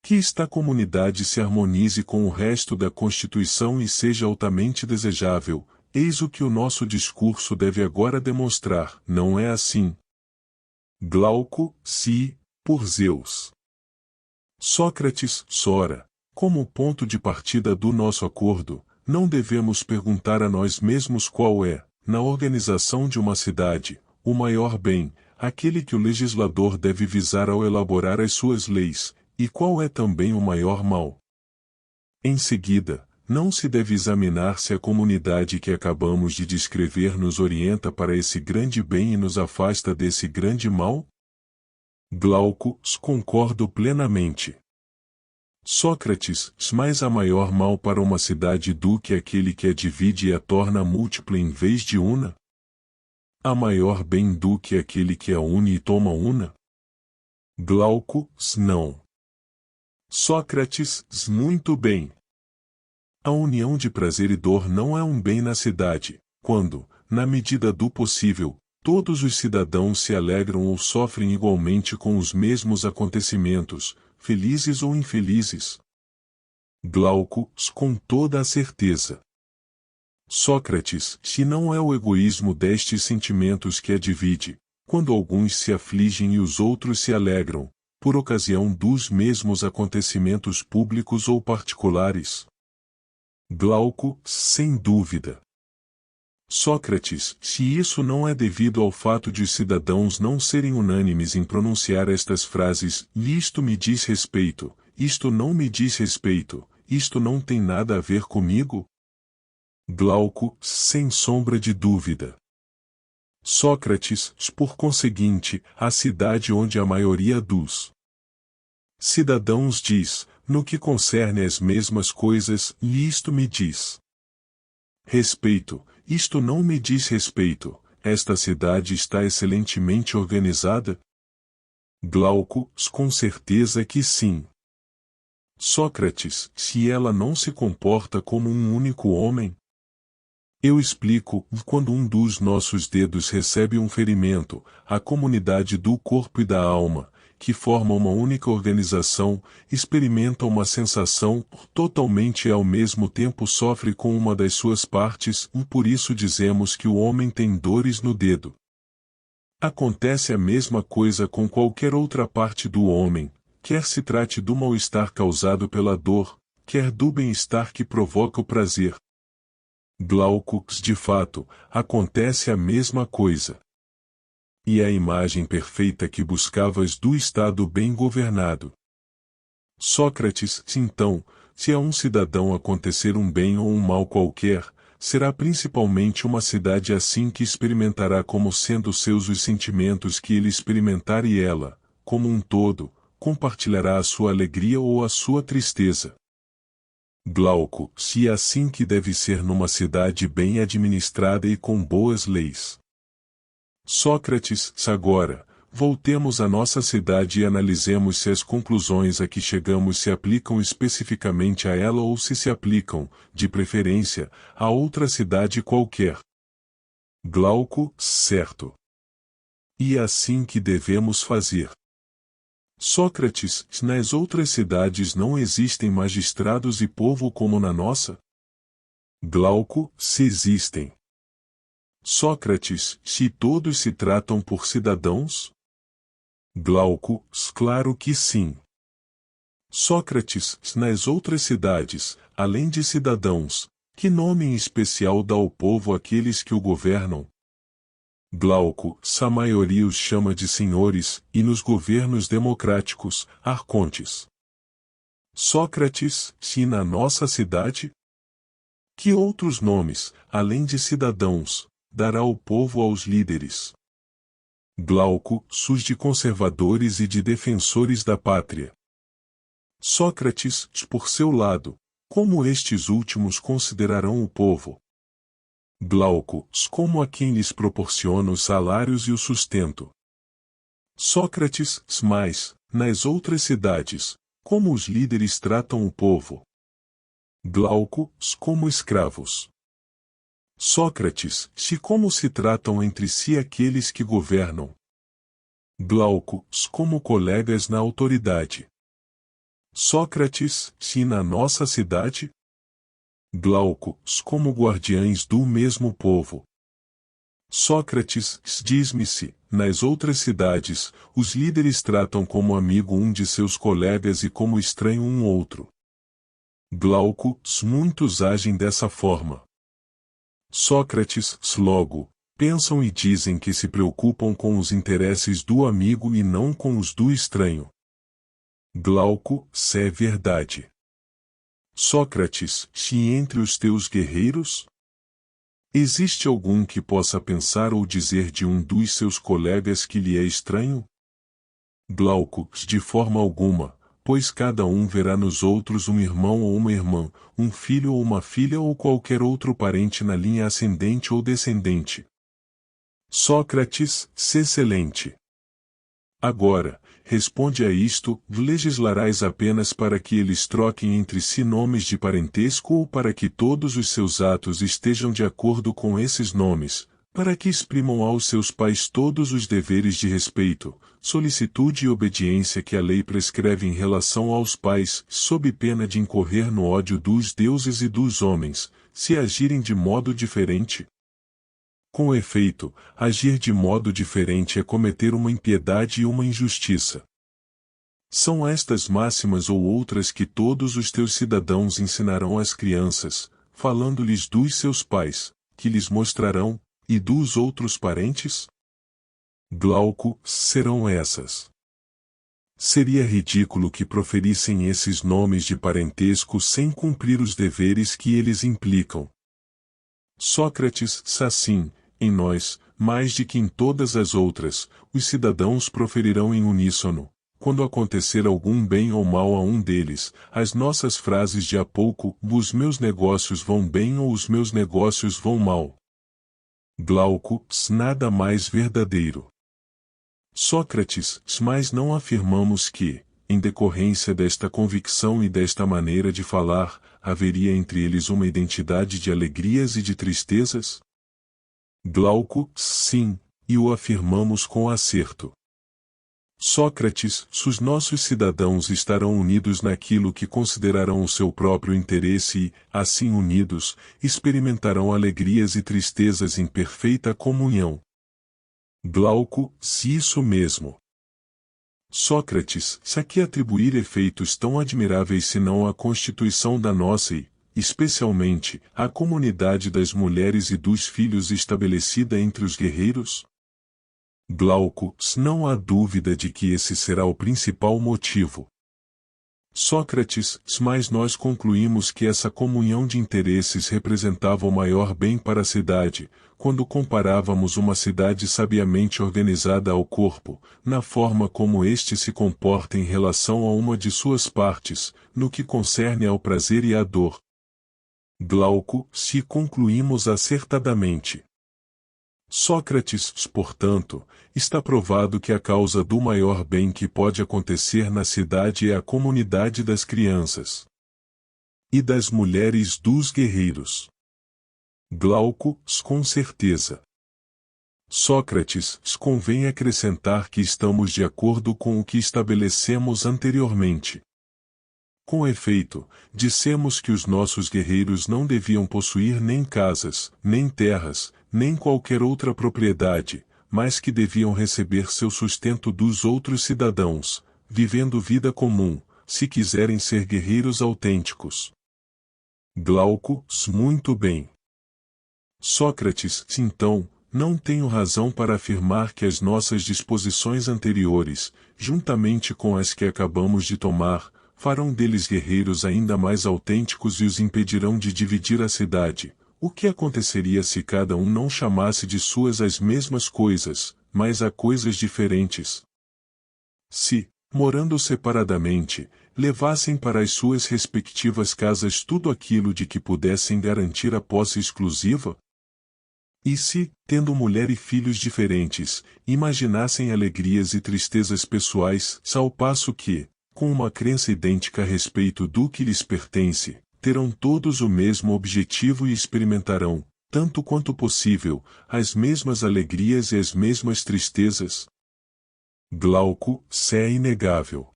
Que esta comunidade se harmonize com o resto da Constituição e seja altamente desejável. Eis o que o nosso discurso deve agora demonstrar, não é assim? Glauco, por Zeus. Sócrates, ora, como ponto de partida do nosso acordo, não devemos perguntar a nós mesmos qual é, na organização de uma cidade, o maior bem, aquele que o legislador deve visar ao elaborar as suas leis, e qual é também o maior mal. Em seguida, não se deve examinar se a comunidade que acabamos de descrever nos orienta para esse grande bem e nos afasta desse grande mal? Glauco, concordo plenamente. Sócrates, mas há maior mal para uma cidade do que aquele que a divide e a torna múltipla em vez de una? Há maior bem do que aquele que a une e toma una? Glauco, não. Sócrates, muito bem. A união de prazer e dor não é um bem na cidade, quando, na medida do possível, todos os cidadãos se alegram ou sofrem igualmente com os mesmos acontecimentos, felizes ou infelizes. Glauco, com toda a certeza. Sócrates, se não é o egoísmo destes sentimentos que a divide, quando alguns se afligem e os outros se alegram, por ocasião dos mesmos acontecimentos públicos ou particulares? Glauco, sem dúvida. Sócrates, se isso não é devido ao fato de os cidadãos não serem unânimes em pronunciar estas frases, isto me diz respeito, isto não me diz respeito, isto não tem nada a ver comigo? Glauco, sem sombra de dúvida. Sócrates, por conseguinte, a cidade onde a maioria dos cidadãos diz, no que concerne às mesmas coisas, e isto me diz respeito, isto não me diz respeito, esta cidade está excelentemente organizada? Glauco, com certeza que sim. Sócrates, se ela não se comporta como um único homem? Eu explico, quando um dos nossos dedos recebe um ferimento, a comunidade do corpo e da alma, que forma uma única organização, experimenta uma sensação, totalmente e ao mesmo tempo sofre com uma das suas partes, e por isso dizemos que o homem tem dores no dedo. Acontece a mesma coisa com qualquer outra parte do homem, quer se trate do mal-estar causado pela dor, quer do bem-estar que provoca o prazer. Glauco, de fato, acontece a mesma coisa. E a imagem perfeita que buscavas do Estado bem governado. Sócrates, então, se a um cidadão acontecer um bem ou um mal qualquer, será principalmente uma cidade assim que experimentará como sendo seus os sentimentos que ele experimentar e ela, como um todo, compartilhará a sua alegria ou a sua tristeza. Glauco, se é assim que deve ser numa cidade bem administrada e com boas leis. Sócrates, agora, voltemos à nossa cidade e analisemos se as conclusões a que chegamos se aplicam especificamente a ela ou se aplicam, de preferência, a outra cidade qualquer. Glauco, certo. E é assim que devemos fazer. Sócrates, nas outras cidades não existem magistrados e povo como na nossa? Glauco, se existem. Sócrates, se todos se tratam por cidadãos? Glauco, claro que sim. Sócrates, nas outras cidades, além de cidadãos, que nome em especial dá ao povo aqueles que o governam? Glauco, a maioria os chama de senhores, e nos governos democráticos, arcontes. Sócrates, se na nossa cidade? Que outros nomes, além de cidadãos, dará o povo aos líderes? Glauco, os de conservadores e de defensores da pátria. Sócrates, por seu lado, como estes últimos considerarão o povo? Glauco, como a quem lhes proporciona os salários e o sustento. Sócrates, mas, nas outras cidades, como os líderes tratam o povo? Glauco, como escravos. Sócrates, se como se tratam entre si aqueles que governam? Glauco, como colegas na autoridade. Sócrates, se na nossa cidade? Glauco, como guardiães do mesmo povo. Sócrates, diz-me se, nas outras cidades, os líderes tratam como amigo um de seus colegas e como estranho um outro. Glauco, muitos agem dessa forma. Sócrates, logo, pensam e dizem que se preocupam com os interesses do amigo e não com os do estranho. Glauco, se é verdade. Sócrates, se entre os teus guerreiros? Existe algum que possa pensar ou dizer de um dos seus colegas que lhe é estranho? Glauco, de forma alguma, pois cada um verá nos outros um irmão ou uma irmã, um filho ou uma filha ou qualquer outro parente na linha ascendente ou descendente. Sócrates, excelente. Agora, responde a isto, legislarás apenas para que eles troquem entre si nomes de parentesco ou para que todos os seus atos estejam de acordo com esses nomes, para que exprimam aos seus pais todos os deveres de respeito, solicitude e obediência que a lei prescreve em relação aos pais, sob pena de incorrer no ódio dos deuses e dos homens, se agirem de modo diferente? Com efeito, agir de modo diferente é cometer uma impiedade e uma injustiça. São estas máximas ou outras que todos os teus cidadãos ensinarão às crianças, falando-lhes dos seus pais, que lhes mostrarão, e dos outros parentes? Glauco, serão essas. Seria ridículo que proferissem esses nomes de parentesco sem cumprir os deveres que eles implicam. Sócrates, assim, em nós, mais de que em todas as outras, os cidadãos proferirão em uníssono, quando acontecer algum bem ou mal a um deles, as nossas frases de há pouco, os meus negócios vão bem ou os meus negócios vão mal. Glauco, nada mais verdadeiro. Sócrates, mas não afirmamos que, em decorrência desta convicção e desta maneira de falar, haveria entre eles uma identidade de alegrias e de tristezas? Glauco, sim, e o afirmamos com acerto. Sócrates, os nossos cidadãos estarão unidos naquilo que considerarão o seu próprio interesse e, assim unidos, experimentarão alegrias e tristezas em perfeita comunhão. Glauco, se isso mesmo. Sócrates, se a que atribuir efeitos tão admiráveis senão à constituição da nossa e, especialmente, à comunidade das mulheres e dos filhos estabelecida entre os guerreiros? Glauco, não há dúvida de que esse será o principal motivo. Sócrates, mas nós concluímos que essa comunhão de interesses representava o maior bem para a cidade, quando comparávamos uma cidade sabiamente organizada ao corpo, na forma como este se comporta em relação a uma de suas partes, no que concerne ao prazer e à dor. Glauco, se concluímos acertadamente. Sócrates, portanto, está provado que a causa do maior bem que pode acontecer na cidade é a comunidade das crianças e das mulheres dos guerreiros. Glauco, com certeza. Sócrates, convém acrescentar que estamos de acordo com o que estabelecemos anteriormente. Com efeito, dissemos que os nossos guerreiros não deviam possuir nem casas, nem terras, nem qualquer outra propriedade, mas que deviam receber seu sustento dos outros cidadãos, vivendo vida comum, se quiserem ser guerreiros autênticos. Glauco, muito bem. Sócrates, então, não tenho razão para afirmar que as nossas disposições anteriores, juntamente com as que acabamos de tomar, farão deles guerreiros ainda mais autênticos e os impedirão de dividir a cidade. O que aconteceria se cada um não chamasse de suas as mesmas coisas, mas a coisas diferentes? Se, morando separadamente, levassem para as suas respectivas casas tudo aquilo de que pudessem garantir a posse exclusiva? E se, tendo mulher e filhos diferentes, imaginassem alegrias e tristezas pessoais, ao passo que, com uma crença idêntica a respeito do que lhes pertence, terão todos o mesmo objetivo e experimentarão, tanto quanto possível, as mesmas alegrias e as mesmas tristezas? Glauco, é inegável.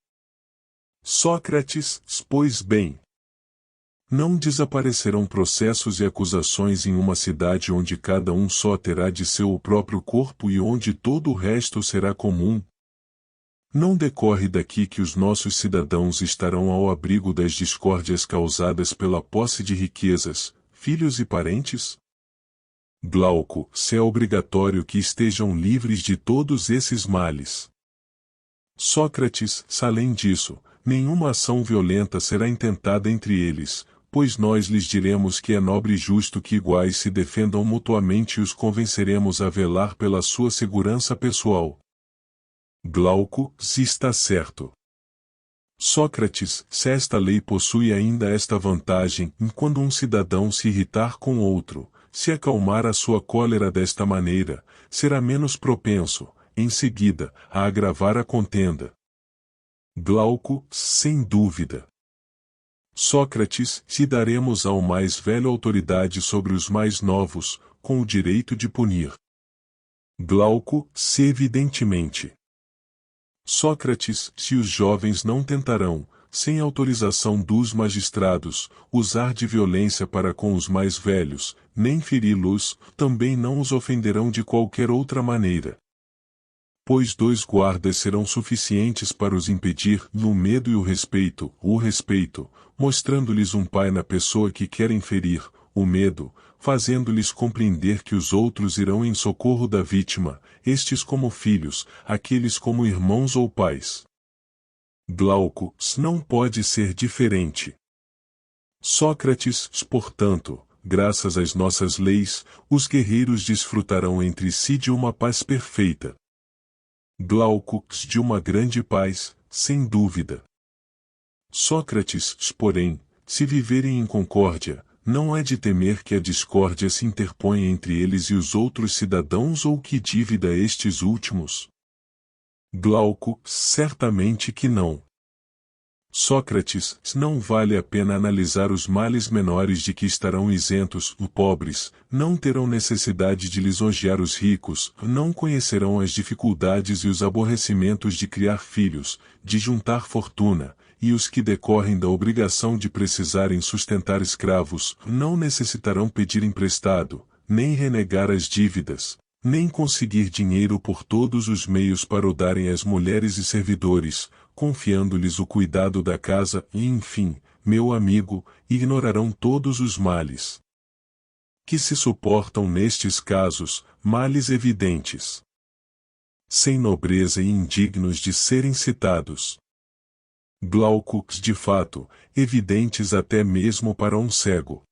Sócrates, pois bem. Não desaparecerão processos e acusações em uma cidade onde cada um só terá de seu o próprio corpo e onde todo o resto será comum? Não decorre daqui que os nossos cidadãos estarão ao abrigo das discórdias causadas pela posse de riquezas, filhos e parentes? Glauco, é obrigatório que estejam livres de todos esses males. Sócrates, além disso, nenhuma ação violenta será intentada entre eles, pois nós lhes diremos que é nobre e justo que iguais se defendam mutuamente e os convenceremos a velar pela sua segurança pessoal. Glauco, se está certo. Sócrates, se esta lei possui ainda esta vantagem, quando um cidadão se irritar com outro, se acalmar a sua cólera desta maneira, será menos propenso, em seguida, a agravar a contenda. Glauco, sem dúvida. Sócrates, se daremos ao mais velho autoridade sobre os mais novos, com o direito de punir. Glauco, se evidentemente. Sócrates, se os jovens não tentarão, sem autorização dos magistrados, usar de violência para com os mais velhos, nem feri-los, também não os ofenderão de qualquer outra maneira. Pois 2 guardas serão suficientes para os impedir, no medo e o respeito, mostrando-lhes um pai na pessoa que querem ferir, o medo, fazendo-lhes compreender que os outros irão em socorro da vítima, estes como filhos, aqueles como irmãos ou pais. Glauco, não pode ser diferente. Sócrates, portanto, graças às nossas leis, os guerreiros desfrutarão entre si de uma paz perfeita. Glauco, de uma grande paz, sem dúvida. Sócrates, porém, se viverem em concórdia, não é de temer que a discórdia se interponha entre eles e os outros cidadãos ou que divida estes últimos? Glauco, certamente que não. Sócrates, não vale a pena analisar os males menores de que estarão isentos os pobres, não terão necessidade de lisonjear os ricos, não conhecerão as dificuldades e os aborrecimentos de criar filhos, de juntar fortuna, e os que decorrem da obrigação de precisarem sustentar escravos, não necessitarão pedir emprestado, nem renegar as dívidas, nem conseguir dinheiro por todos os meios para o darem às mulheres e servidores, confiando-lhes o cuidado da casa e, enfim, meu amigo, ignorarão todos os males que se suportam nestes casos, males evidentes, sem nobreza e indignos de serem citados. Glauco, de fato, evidentes até mesmo para um cego.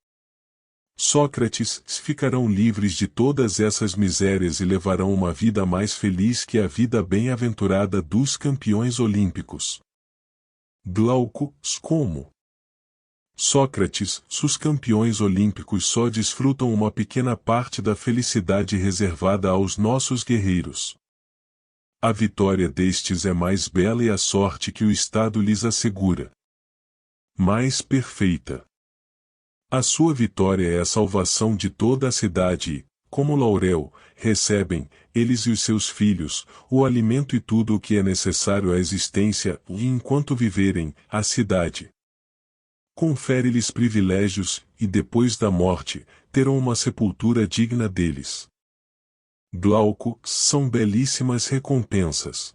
Sócrates, ficarão livres de todas essas misérias e levarão uma vida mais feliz que a vida bem-aventurada dos campeões olímpicos. Glauco, como? Sócrates, os campeões olímpicos só desfrutam uma pequena parte da felicidade reservada aos nossos guerreiros. A vitória destes é mais bela e a sorte que o Estado lhes assegura mais perfeita. A sua vitória é a salvação de toda a cidade e, como laurel, recebem, eles e os seus filhos, o alimento e tudo o que é necessário à existência, e enquanto viverem, a cidade confere-lhes privilégios, e depois da morte, terão uma sepultura digna deles. Glauco, são belíssimas recompensas.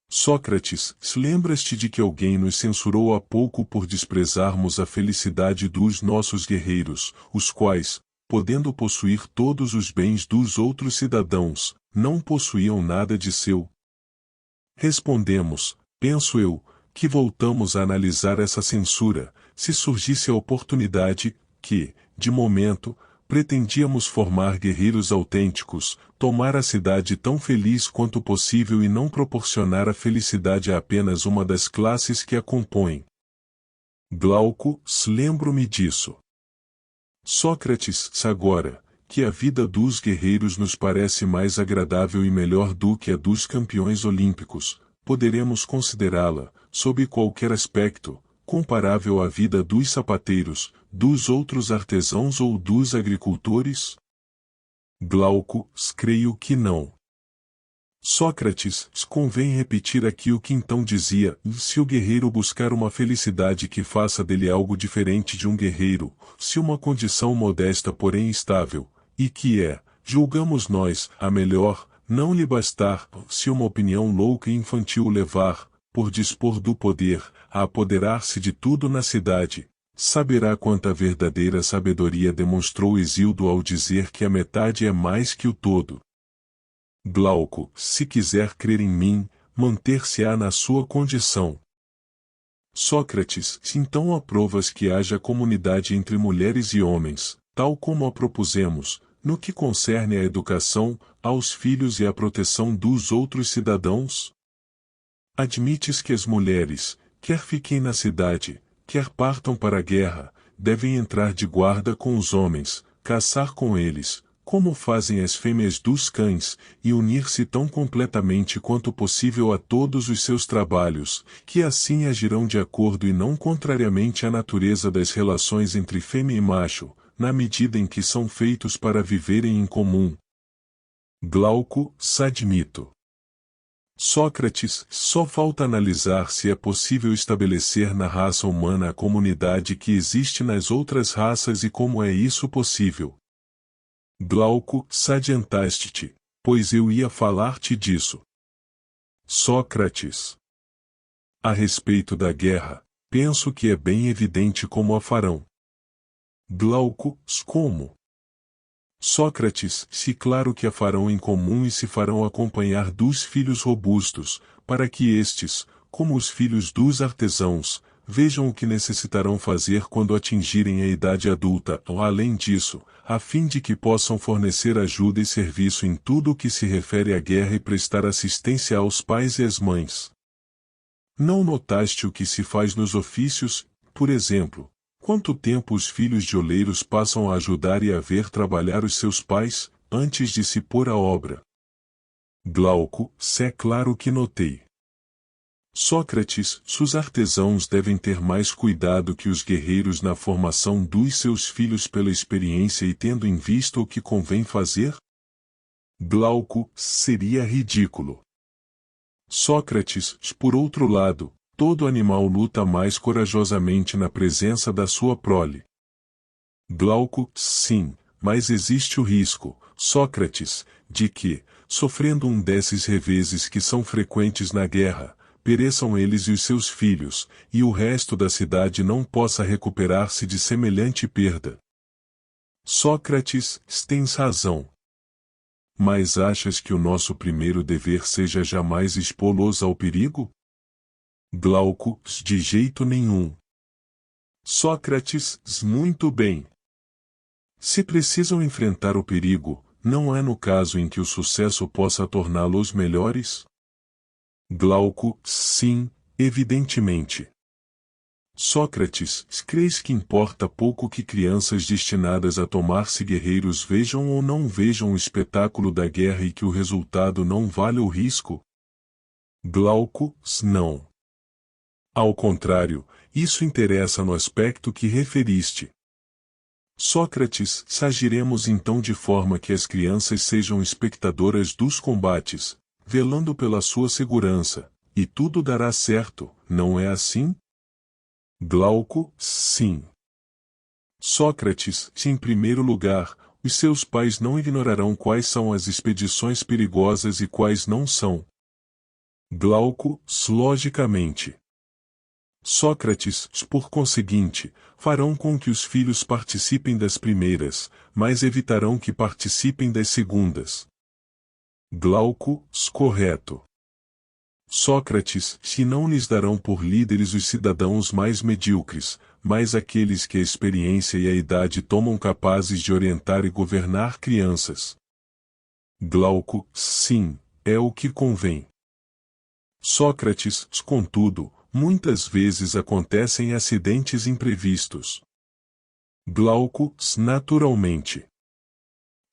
Sócrates, lembras-te de que alguém nos censurou há pouco por desprezarmos a felicidade dos nossos guerreiros, os quais, podendo possuir todos os bens dos outros cidadãos, não possuíam nada de seu? Respondemos, penso eu, que voltamos a analisar essa censura, se surgisse a oportunidade, que, de momento, pretendíamos formar guerreiros autênticos, tomar a cidade tão feliz quanto possível e não proporcionar a felicidade a apenas uma das classes que a compõem. Glauco, lembro-me disso. Sócrates, agora, que a vida dos guerreiros nos parece mais agradável e melhor do que a dos campeões olímpicos, poderemos considerá-la, sob qualquer aspecto, comparável à vida dos sapateiros, dos outros artesãos ou dos agricultores? Glauco, creio que não. Sócrates, convém repetir aqui o que então dizia, se o guerreiro buscar uma felicidade que faça dele algo diferente de um guerreiro, se uma condição modesta porém estável, e que é, julgamos nós, a melhor, não lhe bastar, se uma opinião louca e infantil o levar, por dispor do poder, a apoderar-se de tudo na cidade, saberá quanta verdadeira sabedoria demonstrou Hesíodo ao dizer que a metade é mais que o todo. Glauco, se quiser crer em mim, manter-se-á na sua condição. Sócrates, se então aprovas que haja comunidade entre mulheres e homens, tal como a propusemos, no que concerne à educação, aos filhos e à proteção dos outros cidadãos? Admites que as mulheres, quer fiquem na cidade, quer partam para a guerra, devem entrar de guarda com os homens, caçar com eles, como fazem as fêmeas dos cães, e unir-se tão completamente quanto possível a todos os seus trabalhos, que assim agirão de acordo e não contrariamente à natureza das relações entre fêmea e macho, na medida em que são feitos para viverem em comum. Glauco, admito. Sócrates, só falta analisar se é possível estabelecer na raça humana a comunidade que existe nas outras raças e como é isso possível. Glauco, adiantaste-te, pois eu ia falar-te disso. Sócrates. A respeito da guerra, penso que é bem evidente como a farão. Glauco, como? Sócrates, se claro que a farão em comum e se farão acompanhar dos filhos robustos, para que estes, como os filhos dos artesãos, vejam o que necessitarão fazer quando atingirem a idade adulta, ou além disso, a fim de que possam fornecer ajuda e serviço em tudo o que se refere à guerra e prestar assistência aos pais e às mães. Não notaste o que se faz nos ofícios, por exemplo, quanto tempo os filhos de oleiros passam a ajudar e a ver trabalhar os seus pais, antes de se pôr à obra? Glauco, se é claro que notei. Sócrates, os artesãos devem ter mais cuidado que os guerreiros na formação dos seus filhos pela experiência e tendo em vista o que convém fazer? Glauco, seria ridículo. Sócrates, por outro lado, todo animal luta mais corajosamente na presença da sua prole. Glauco, sim, mas existe o risco, Sócrates, de que, sofrendo um desses reveses que são frequentes na guerra, pereçam eles e os seus filhos, e o resto da cidade não possa recuperar-se de semelhante perda. Sócrates, tens razão. Mas achas que o nosso primeiro dever seja jamais expô-los ao perigo? Glauco, de jeito nenhum. Sócrates, muito bem. Se precisam enfrentar o perigo, não é no caso em que o sucesso possa torná-los melhores? Glauco, sim, evidentemente. Sócrates, crês que importa pouco que crianças destinadas a tornar-se guerreiros vejam ou não vejam o espetáculo da guerra e que o resultado não vale o risco? Glauco, não. Ao contrário, isso interessa no aspecto que referiste. Sócrates, agiremos então de forma que as crianças sejam espectadoras dos combates, velando pela sua segurança, e tudo dará certo, não é assim? Glauco, sim. Sócrates, em primeiro lugar, os seus pais não ignorarão quais são as expedições perigosas e quais não são. Glauco, logicamente. Sócrates, por conseguinte, farão com que os filhos participem das primeiras, mas evitarão que participem das segundas. Glauco, correto. Sócrates, se não lhes darão por líderes os cidadãos mais medíocres, mas aqueles que a experiência e a idade tomam capazes de orientar e governar crianças. Glauco, sim, é o que convém. Sócrates, contudo, muitas vezes acontecem acidentes imprevistos. Glauco, naturalmente.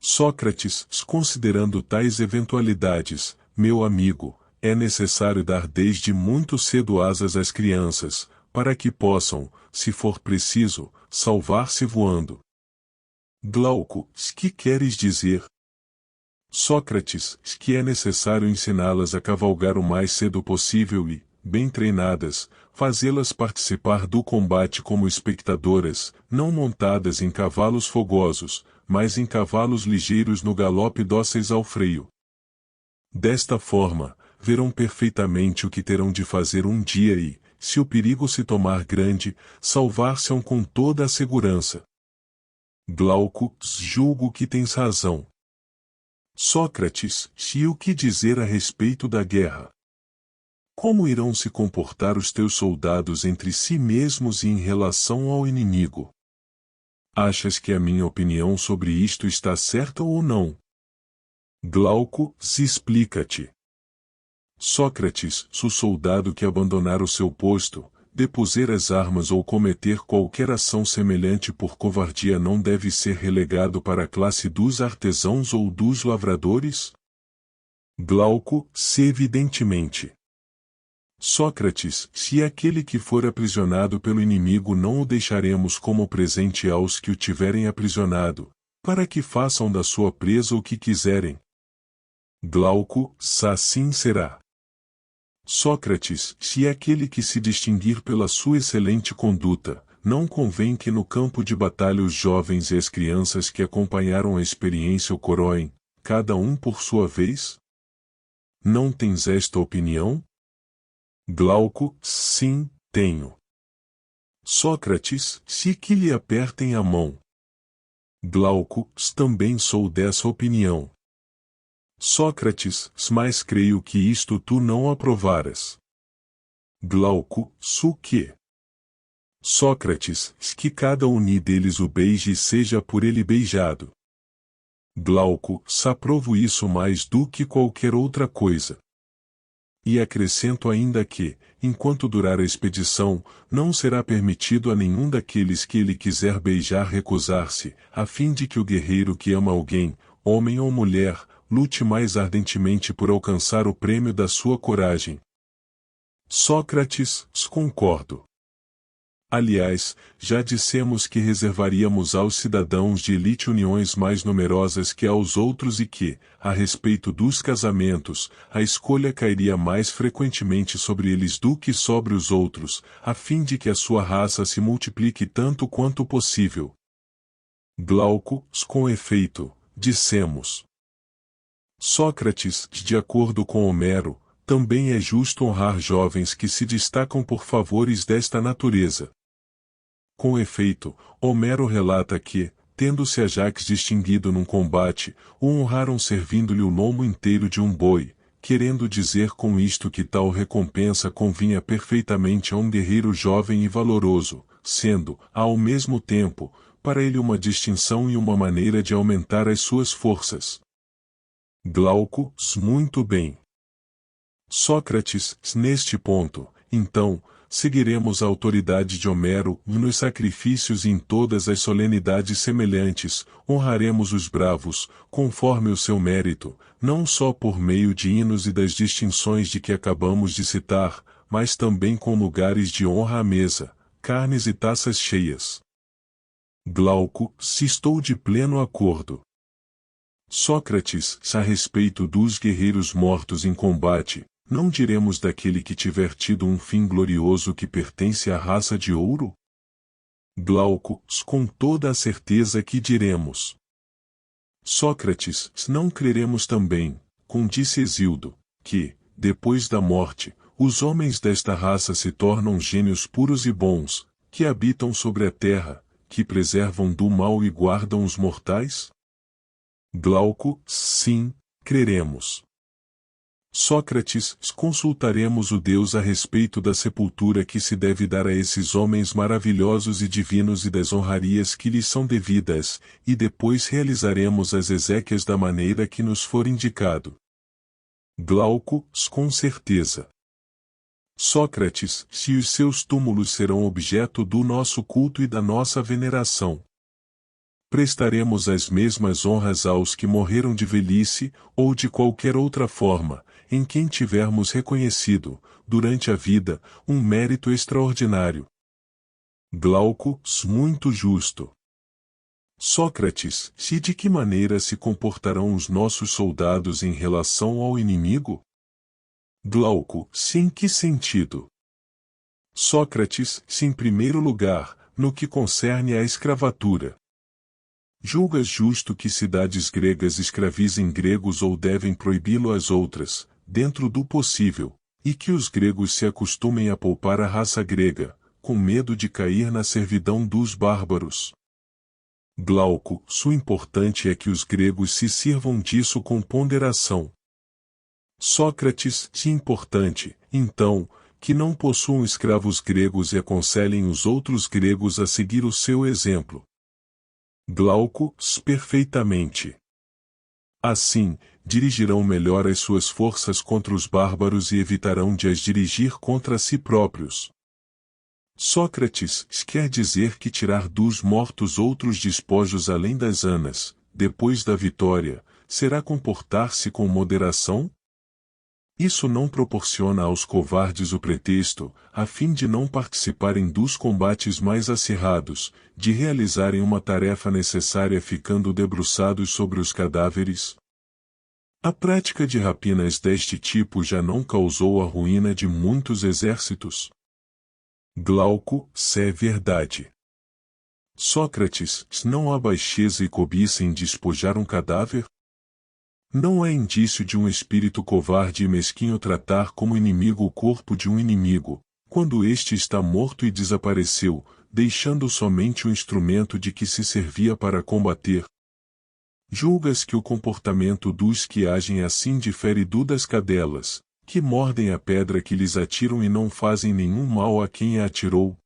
Sócrates, considerando tais eventualidades, meu amigo, é necessário dar desde muito cedo asas às crianças, para que possam, se for preciso, salvar-se voando. Glauco, que queres dizer? Sócrates, que é necessário ensiná-las a cavalgar o mais cedo possível e, bem treinadas, fazê-las participar do combate como espectadoras, não montadas em cavalos fogosos, mas em cavalos ligeiros no galope dóceis ao freio. Desta forma, verão perfeitamente o que terão de fazer um dia e, se o perigo se tomar grande, salvar-se-ão com toda a segurança. Glauco, julgo que tens razão. Sócrates, e o que dizer a respeito da guerra? Como irão se comportar os teus soldados entre si mesmos e em relação ao inimigo? Achas que a minha opinião sobre isto está certa ou não? Glauco, explica-te. Sócrates, o soldado que abandonar o seu posto, depuser as armas ou cometer qualquer ação semelhante por covardia não deve ser relegado para a classe dos artesãos ou dos lavradores? Glauco, evidentemente. Sócrates, se aquele que for aprisionado pelo inimigo não o deixaremos como presente aos que o tiverem aprisionado, para que façam da sua presa o que quiserem. Glauco, assim será. Sócrates, se aquele que se distinguir pela sua excelente conduta, não convém que no campo de batalha os jovens e as crianças que acompanharam a experiência o coroem, cada um por sua vez? Não tens esta opinião? Glauco, sim, tenho. Sócrates, se que lhe apertem a mão. Glauco, também sou dessa opinião. Sócrates, mas creio que isto tu não aprovaras. Glauco, o quê? Sócrates, que cada um deles o beije e seja por ele beijado. Glauco, aprovo isso mais do que qualquer outra coisa. E acrescento ainda que, enquanto durar a expedição, não será permitido a nenhum daqueles que ele quiser beijar recusar-se, a fim de que o guerreiro que ama alguém, homem ou mulher, lute mais ardentemente por alcançar o prêmio da sua coragem. Sócrates, concordo. Aliás, já dissemos que reservaríamos aos cidadãos de elite uniões mais numerosas que aos outros e que, a respeito dos casamentos, a escolha cairia mais frequentemente sobre eles do que sobre os outros, a fim de que a sua raça se multiplique tanto quanto possível. Glauco, com efeito, dissemos. Sócrates, de acordo com Homero, também é justo honrar jovens que se destacam por favores desta natureza. Com efeito, Homero relata que, tendo-se Ajax distinguido num combate, o honraram servindo-lhe o lombo inteiro de um boi, querendo dizer com isto que tal recompensa convinha perfeitamente a um guerreiro jovem e valoroso, sendo, ao mesmo tempo, para ele uma distinção e uma maneira de aumentar as suas forças. Glauco, muito bem. Sócrates, neste ponto, então, seguiremos a autoridade de Homero, e nos sacrifícios e em todas as solenidades semelhantes, honraremos os bravos, conforme o seu mérito, não só por meio de hinos e das distinções de que acabamos de citar, mas também com lugares de honra à mesa, carnes e taças cheias. Glauco, se estou de pleno acordo. Sócrates, a respeito dos guerreiros mortos em combate, não diremos daquele que tiver tido um fim glorioso que pertence à raça de ouro? Glauco, com toda a certeza que diremos. Sócrates, não creremos também, como disse Hesíodo, que, depois da morte, os homens desta raça se tornam gênios puros e bons, que habitam sobre a terra, que preservam do mal e guardam os mortais? Glauco, sim, creremos. Sócrates, consultaremos o Deus a respeito da sepultura que se deve dar a esses homens maravilhosos e divinos e das honrarias que lhes são devidas, e depois realizaremos as exéquias da maneira que nos for indicado. Glauco, com certeza. Sócrates, se os seus túmulos serão objeto do nosso culto e da nossa veneração. Prestaremos as mesmas honras aos que morreram de velhice, ou de qualquer outra forma, em quem tivermos reconhecido, durante a vida, um mérito extraordinário. Glauco, muito justo. Sócrates, e de que maneira se comportarão os nossos soldados em relação ao inimigo? Glauco, em que sentido? Sócrates, em primeiro lugar, no que concerne à escravatura. Julgas justo que cidades gregas escravizem gregos ou devem proibi-lo às outras, dentro do possível, e que os gregos se acostumem a poupar a raça grega, com medo de cair na servidão dos bárbaros? Glauco, o importante é que os gregos se sirvam disso com ponderação. Sócrates, importante, então, que não possuam escravos gregos e aconselhem os outros gregos a seguir o seu exemplo. Glauco, perfeitamente. Assim, dirigirão melhor as suas forças contra os bárbaros e evitarão de as dirigir contra si próprios. Sócrates, quer dizer que tirar dos mortos outros despojos além das anas, depois da vitória, será comportar-se com moderação? Isso não proporciona aos covardes o pretexto, a fim de não participarem dos combates mais acirrados, de realizarem uma tarefa necessária ficando debruçados sobre os cadáveres? A prática de rapinas deste tipo já não causou a ruína de muitos exércitos? Glauco, é verdade. Sócrates, não há baixeza e cobiça em despojar um cadáver? Não é indício de um espírito covarde e mesquinho tratar como inimigo o corpo de um inimigo, quando este está morto e desapareceu, deixando somente o instrumento de que se servia para combater. Julgas que o comportamento dos que agem assim difere do das cadelas, que mordem a pedra que lhes atiram e não fazem nenhum mal a quem a atirou?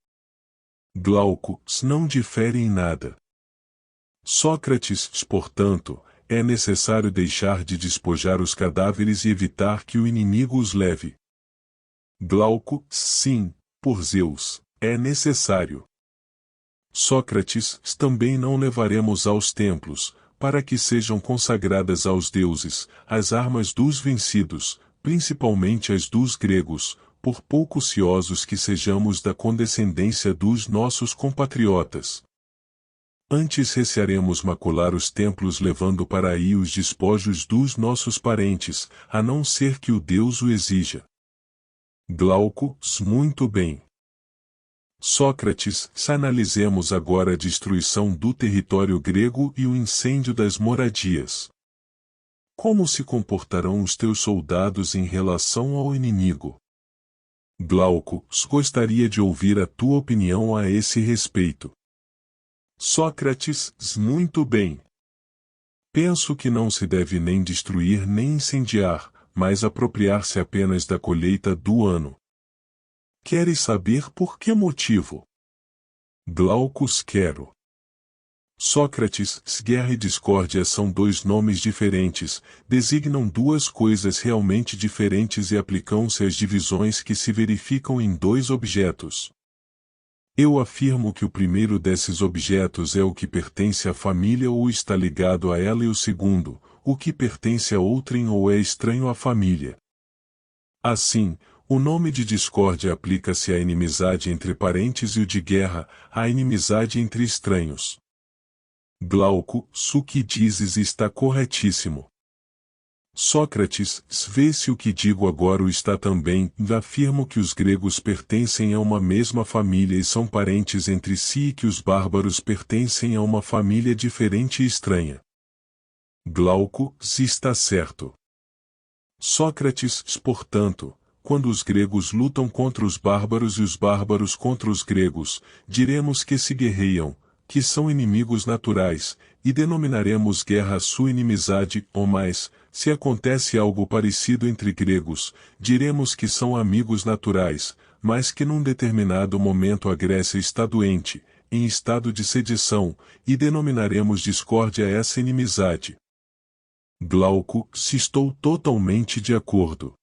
Glauco, não difere em nada. Sócrates, portanto, é necessário deixar de despojar os cadáveres e evitar que o inimigo os leve. Glauco, sim, por Zeus, é necessário. Sócrates, também não levaremos aos templos, para que sejam consagradas aos deuses, as armas dos vencidos, principalmente as dos gregos, por pouco ciosos que sejamos da condescendência dos nossos compatriotas. Antes recearemos macular os templos levando para aí os despojos dos nossos parentes, a não ser que o Deus o exija. Glauco, muito bem. Sócrates, analisemos agora a destruição do território grego e o incêndio das moradias. Como se comportarão os teus soldados em relação ao inimigo? Glauco, gostaria de ouvir a tua opinião a esse respeito. Sócrates, muito bem. Penso que não se deve nem destruir nem incendiar, mas apropriar-se apenas da colheita do ano. Queres saber por que motivo? Glaucus, quero. Sócrates, guerra e discórdia são dois nomes diferentes, designam duas coisas realmente diferentes e aplicam-se às divisões que se verificam em dois objetos. Eu afirmo que o primeiro desses objetos é o que pertence à família ou está ligado a ela e o segundo, o que pertence a outrem ou é estranho à família. Assim, o nome de discórdia aplica-se à inimizade entre parentes e o de guerra, à inimizade entre estranhos. Glauco, o que dizes está corretíssimo. Sócrates, vê se o que digo agora o está também, afirmo que os gregos pertencem a uma mesma família e são parentes entre si e que os bárbaros pertencem a uma família diferente e estranha. Glauco, está certo. Sócrates, portanto, quando os gregos lutam contra os bárbaros e os bárbaros contra os gregos, diremos que se guerreiam, que são inimigos naturais, e denominaremos guerra a sua inimizade, ou mais, se acontece algo parecido entre gregos, diremos que são amigos naturais, mas que num determinado momento a Grécia está doente, em estado de sedição, e denominaremos discórdia a essa inimizade. Glauco, se estou totalmente de acordo.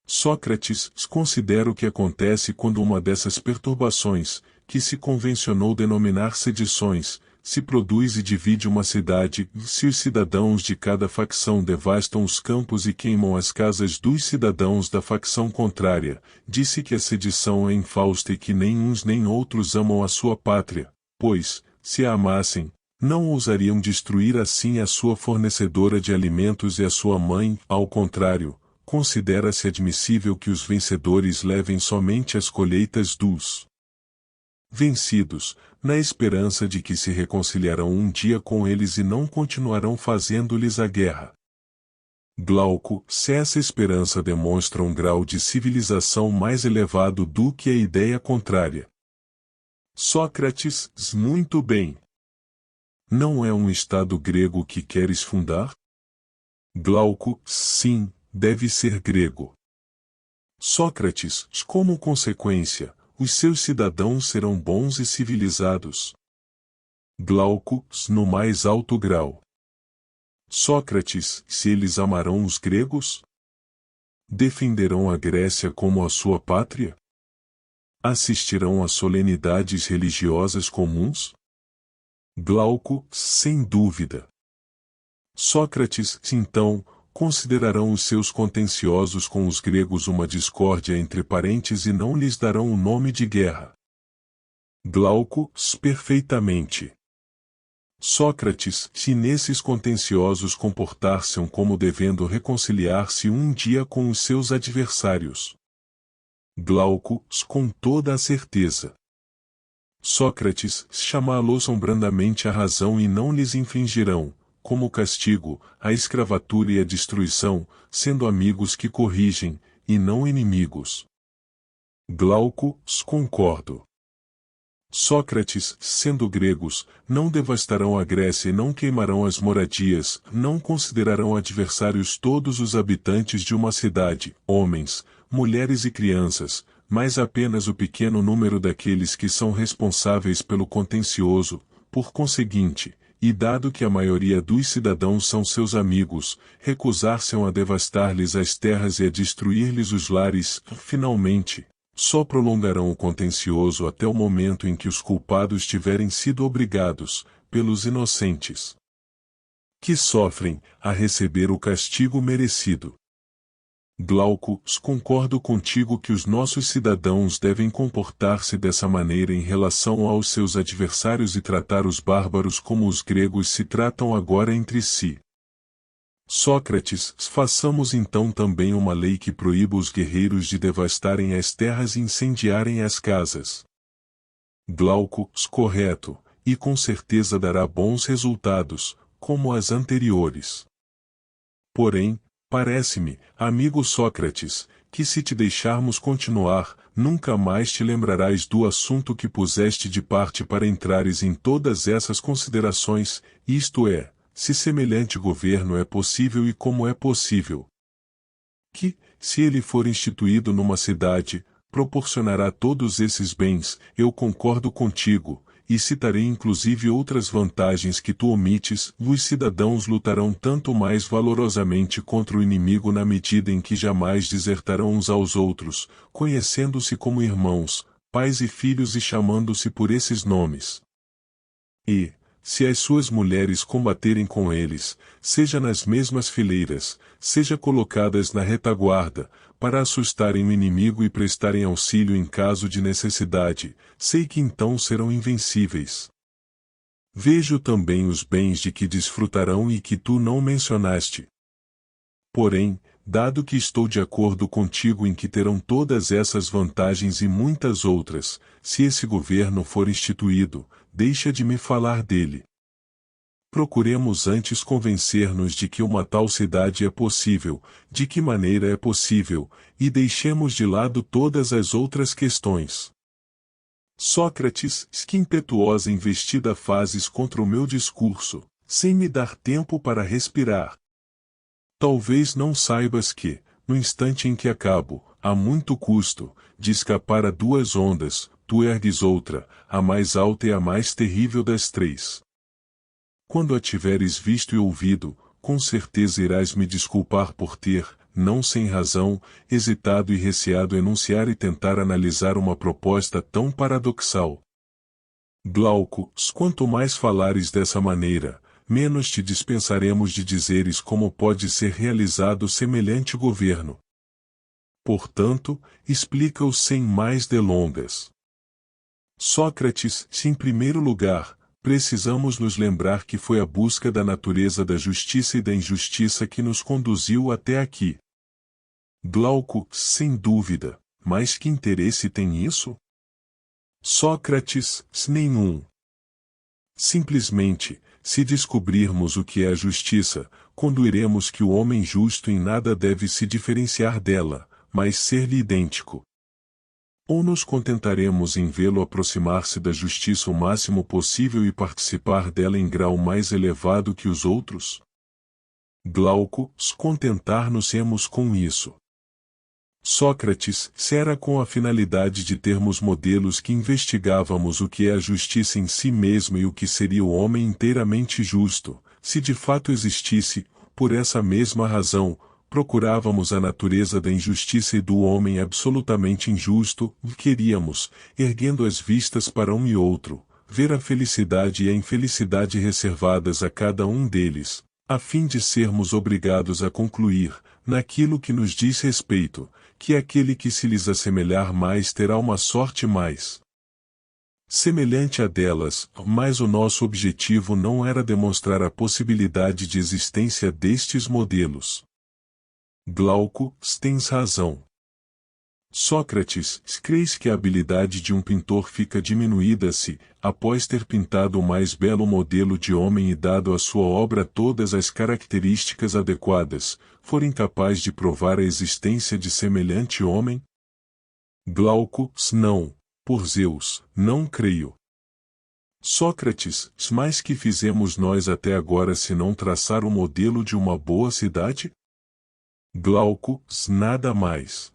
Sócrates, considera o que acontece quando uma dessas perturbações, que se convencionou denominar sedições, se produz e divide uma cidade, se os cidadãos de cada facção devastam os campos e queimam as casas dos cidadãos da facção contrária, disse que a sedição é infausta e que nem uns nem outros amam a sua pátria, pois, se a amassem, não ousariam destruir assim a sua fornecedora de alimentos e a sua mãe, ao contrário, considera-se admissível que os vencedores levem somente as colheitas dos vencidos, na esperança de que se reconciliarão um dia com eles e não continuarão fazendo-lhes a guerra. Glauco, se essa esperança demonstra um grau de civilização mais elevado do que a ideia contrária. Sócrates, muito bem. Não é um Estado grego que queres fundar? Glauco, sim, deve ser grego. Sócrates, como consequência, os seus cidadãos serão bons e civilizados. Glauco, no mais alto grau. Sócrates, se eles amarão os gregos? Defenderão a Grécia como a sua pátria? Assistirão a solenidades religiosas comuns? Glauco, sem dúvida. Sócrates, então, considerarão os seus contenciosos com os gregos uma discórdia entre parentes e não lhes darão o nome de guerra. Glauco, perfeitamente. Sócrates, se nesses contenciosos comportar-se como devendo reconciliar-se um dia com os seus adversários. Glauco, com toda a certeza. Sócrates, chamá-los-ão brandamente à razão e não lhes infringirão, como castigo, a escravatura e a destruição, sendo amigos que corrigem, e não inimigos. Glauco, concordo. Sócrates, sendo gregos, não devastarão a Grécia e não queimarão as moradias, não considerarão adversários todos os habitantes de uma cidade, homens, mulheres e crianças, mas apenas o pequeno número daqueles que são responsáveis pelo contencioso, por conseguinte, e dado que a maioria dos cidadãos são seus amigos, recusar-se a devastar-lhes as terras e a destruir-lhes os lares, finalmente, só prolongarão o contencioso até o momento em que os culpados tiverem sido obrigados, pelos inocentes que sofrem, a receber o castigo merecido. Glauco, concordo contigo que os nossos cidadãos devem comportar-se dessa maneira em relação aos seus adversários e tratar os bárbaros como os gregos se tratam agora entre si. Sócrates, façamos então também uma lei que proíba os guerreiros de devastarem as terras e incendiarem as casas. Glauco, correto, e com certeza dará bons resultados, como as anteriores. Porém, parece-me, amigo Sócrates, que se te deixarmos continuar, nunca mais te lembrarás do assunto que puseste de parte para entrares em todas essas considerações, isto é, se semelhante governo é possível e como é possível. Que, se ele for instituído numa cidade, proporcionará todos esses bens, eu concordo contigo, e citarei inclusive outras vantagens que tu omites, os cidadãos lutarão tanto mais valorosamente contra o inimigo na medida em que jamais desertarão uns aos outros, conhecendo-se como irmãos, pais e filhos e chamando-se por esses nomes. E, se as suas mulheres combaterem com eles, seja nas mesmas fileiras, seja colocadas na retaguarda, para assustarem o inimigo e prestarem auxílio em caso de necessidade, sei que então serão invencíveis. Vejo também os bens de que desfrutarão e que tu não mencionaste. Porém, dado que estou de acordo contigo em que terão todas essas vantagens e muitas outras, se esse governo for instituído, deixa de me falar dele. Procuremos antes convencer-nos de que uma tal cidade é possível, de que maneira é possível, e deixemos de lado todas as outras questões. Sócrates, que impetuosa investida fazes contra o meu discurso, sem me dar tempo para respirar. Talvez não saibas que, no instante em que acabo, a muito custo, de escapar a duas ondas, tu ergues outra, a mais alta e a mais terrível das três. Quando a tiveres visto e ouvido, com certeza irás me desculpar por ter, não sem razão, hesitado e receado enunciar e tentar analisar uma proposta tão paradoxal. Glauco, quanto mais falares dessa maneira, menos te dispensaremos de dizeres como pode ser realizado semelhante governo. Portanto, explica-o sem mais delongas. Sócrates, se em primeiro lugar, precisamos nos lembrar que foi a busca da natureza da justiça e da injustiça que nos conduziu até aqui. Glauco, sem dúvida, mas que interesse tem isso? Sócrates, nenhum. Simplesmente, se descobrirmos o que é a justiça, concluiremos que o homem justo em nada deve se diferenciar dela, mas ser-lhe idêntico. Ou nos contentaremos em vê-lo aproximar-se da justiça o máximo possível e participar dela em grau mais elevado que os outros? Glauco, contentar-nos-emos com isso. Sócrates, se era com a finalidade de termos modelos que investigávamos o que é a justiça em si mesma e o que seria o homem inteiramente justo, se de fato existisse, por essa mesma razão, procurávamos a natureza da injustiça e do homem absolutamente injusto, e queríamos, erguendo as vistas para um e outro, ver a felicidade e a infelicidade reservadas a cada um deles, a fim de sermos obrigados a concluir, naquilo que nos diz respeito, que aquele que se lhes assemelhar mais terá uma sorte mais semelhante a delas, mas o nosso objetivo não era demonstrar a possibilidade de existência destes modelos. Glauco, tens razão. Sócrates, creis que a habilidade de um pintor fica diminuída se, após ter pintado o mais belo modelo de homem e dado à sua obra todas as características adequadas, for incapaz de provar a existência de semelhante homem? Glauco, não, por Zeus, não creio. Sócrates, mas que fizemos nós até agora se não traçar o modelo de uma boa cidade? Glauco, nada mais.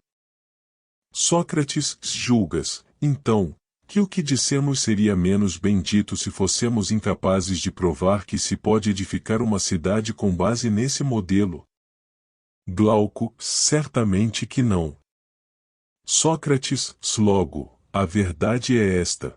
Sócrates, julgas, então, que o que dissemos seria menos bem dito se fossemos incapazes de provar que se pode edificar uma cidade com base nesse modelo? Glauco, certamente que não. Sócrates, logo, a verdade é esta.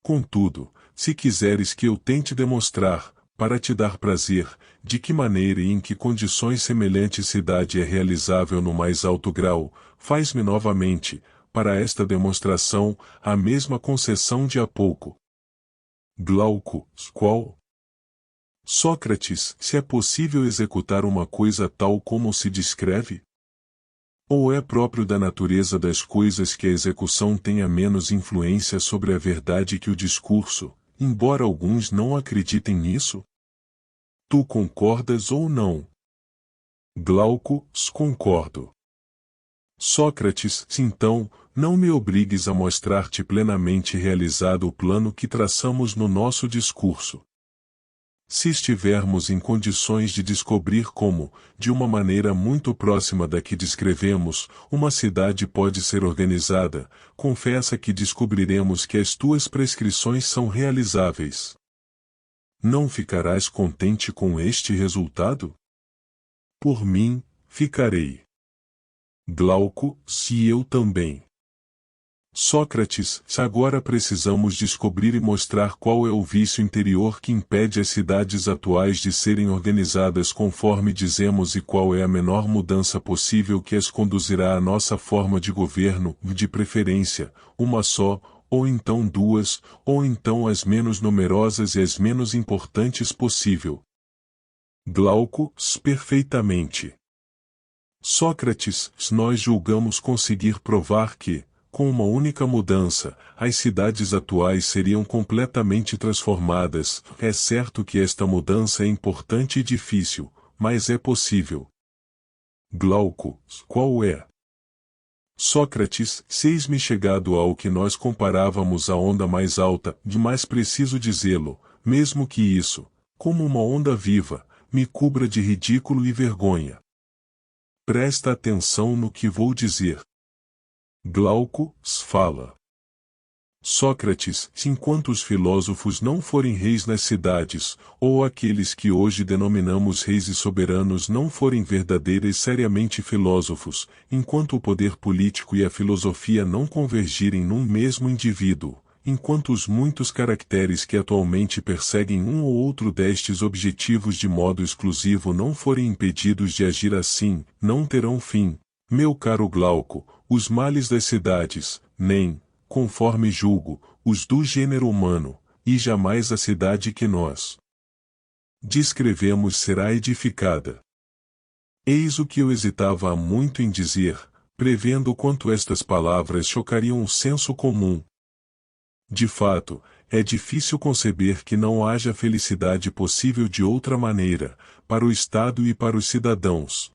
Contudo, se quiseres que eu tente demonstrar, para te dar prazer, de que maneira e em que condições semelhante cidade é realizável no mais alto grau, faz-me novamente, para esta demonstração, a mesma concessão de há pouco. Glauco, qual? Sócrates, se é possível executar uma coisa tal como se descreve? Ou é próprio da natureza das coisas que a execução tenha menos influência sobre a verdade que o discurso, embora alguns não acreditem nisso? Tu concordas ou não? Glauco, concordo. Sócrates, então, não me obrigues a mostrar-te plenamente realizado o plano que traçamos no nosso discurso. Se estivermos em condições de descobrir como, de uma maneira muito próxima da que descrevemos, uma cidade pode ser organizada, confessa que descobriremos que as tuas prescrições são realizáveis. Não ficarás contente com este resultado? Por mim, ficarei. Glauco, se eu também. Sócrates, agora precisamos descobrir e mostrar qual é o vício interior que impede as cidades atuais de serem organizadas conforme dizemos e qual é a menor mudança possível que as conduzirá à nossa forma de governo, de preferência, uma só, ou então duas, ou então as menos numerosas e as menos importantes possível. Glauco, perfeitamente. Sócrates, nós julgamos conseguir provar que, com uma única mudança, as cidades atuais seriam completamente transformadas. É certo que esta mudança é importante e difícil, mas é possível. Glauco, qual é? Sócrates, eis-me chegado ao que nós comparávamos à onda mais alta, de mais preciso dizê-lo, mesmo que isso, como uma onda viva, me cubra de ridículo e vergonha. Presta atenção no que vou dizer. Glauco, fala. Sócrates, enquanto os filósofos não forem reis nas cidades, ou aqueles que hoje denominamos reis e soberanos não forem verdadeiros e seriamente filósofos, enquanto o poder político e a filosofia não convergirem num mesmo indivíduo, enquanto os muitos caracteres que atualmente perseguem um ou outro destes objetivos de modo exclusivo não forem impedidos de agir assim, não terão fim, meu caro Glauco, os males das cidades, nem, conforme julgo, os do gênero humano, e jamais a cidade que nós descrevemos será edificada. Eis o que eu hesitava há muito em dizer, prevendo quanto estas palavras chocariam o senso comum. De fato, é difícil conceber que não haja felicidade possível de outra maneira, para o Estado e para os cidadãos.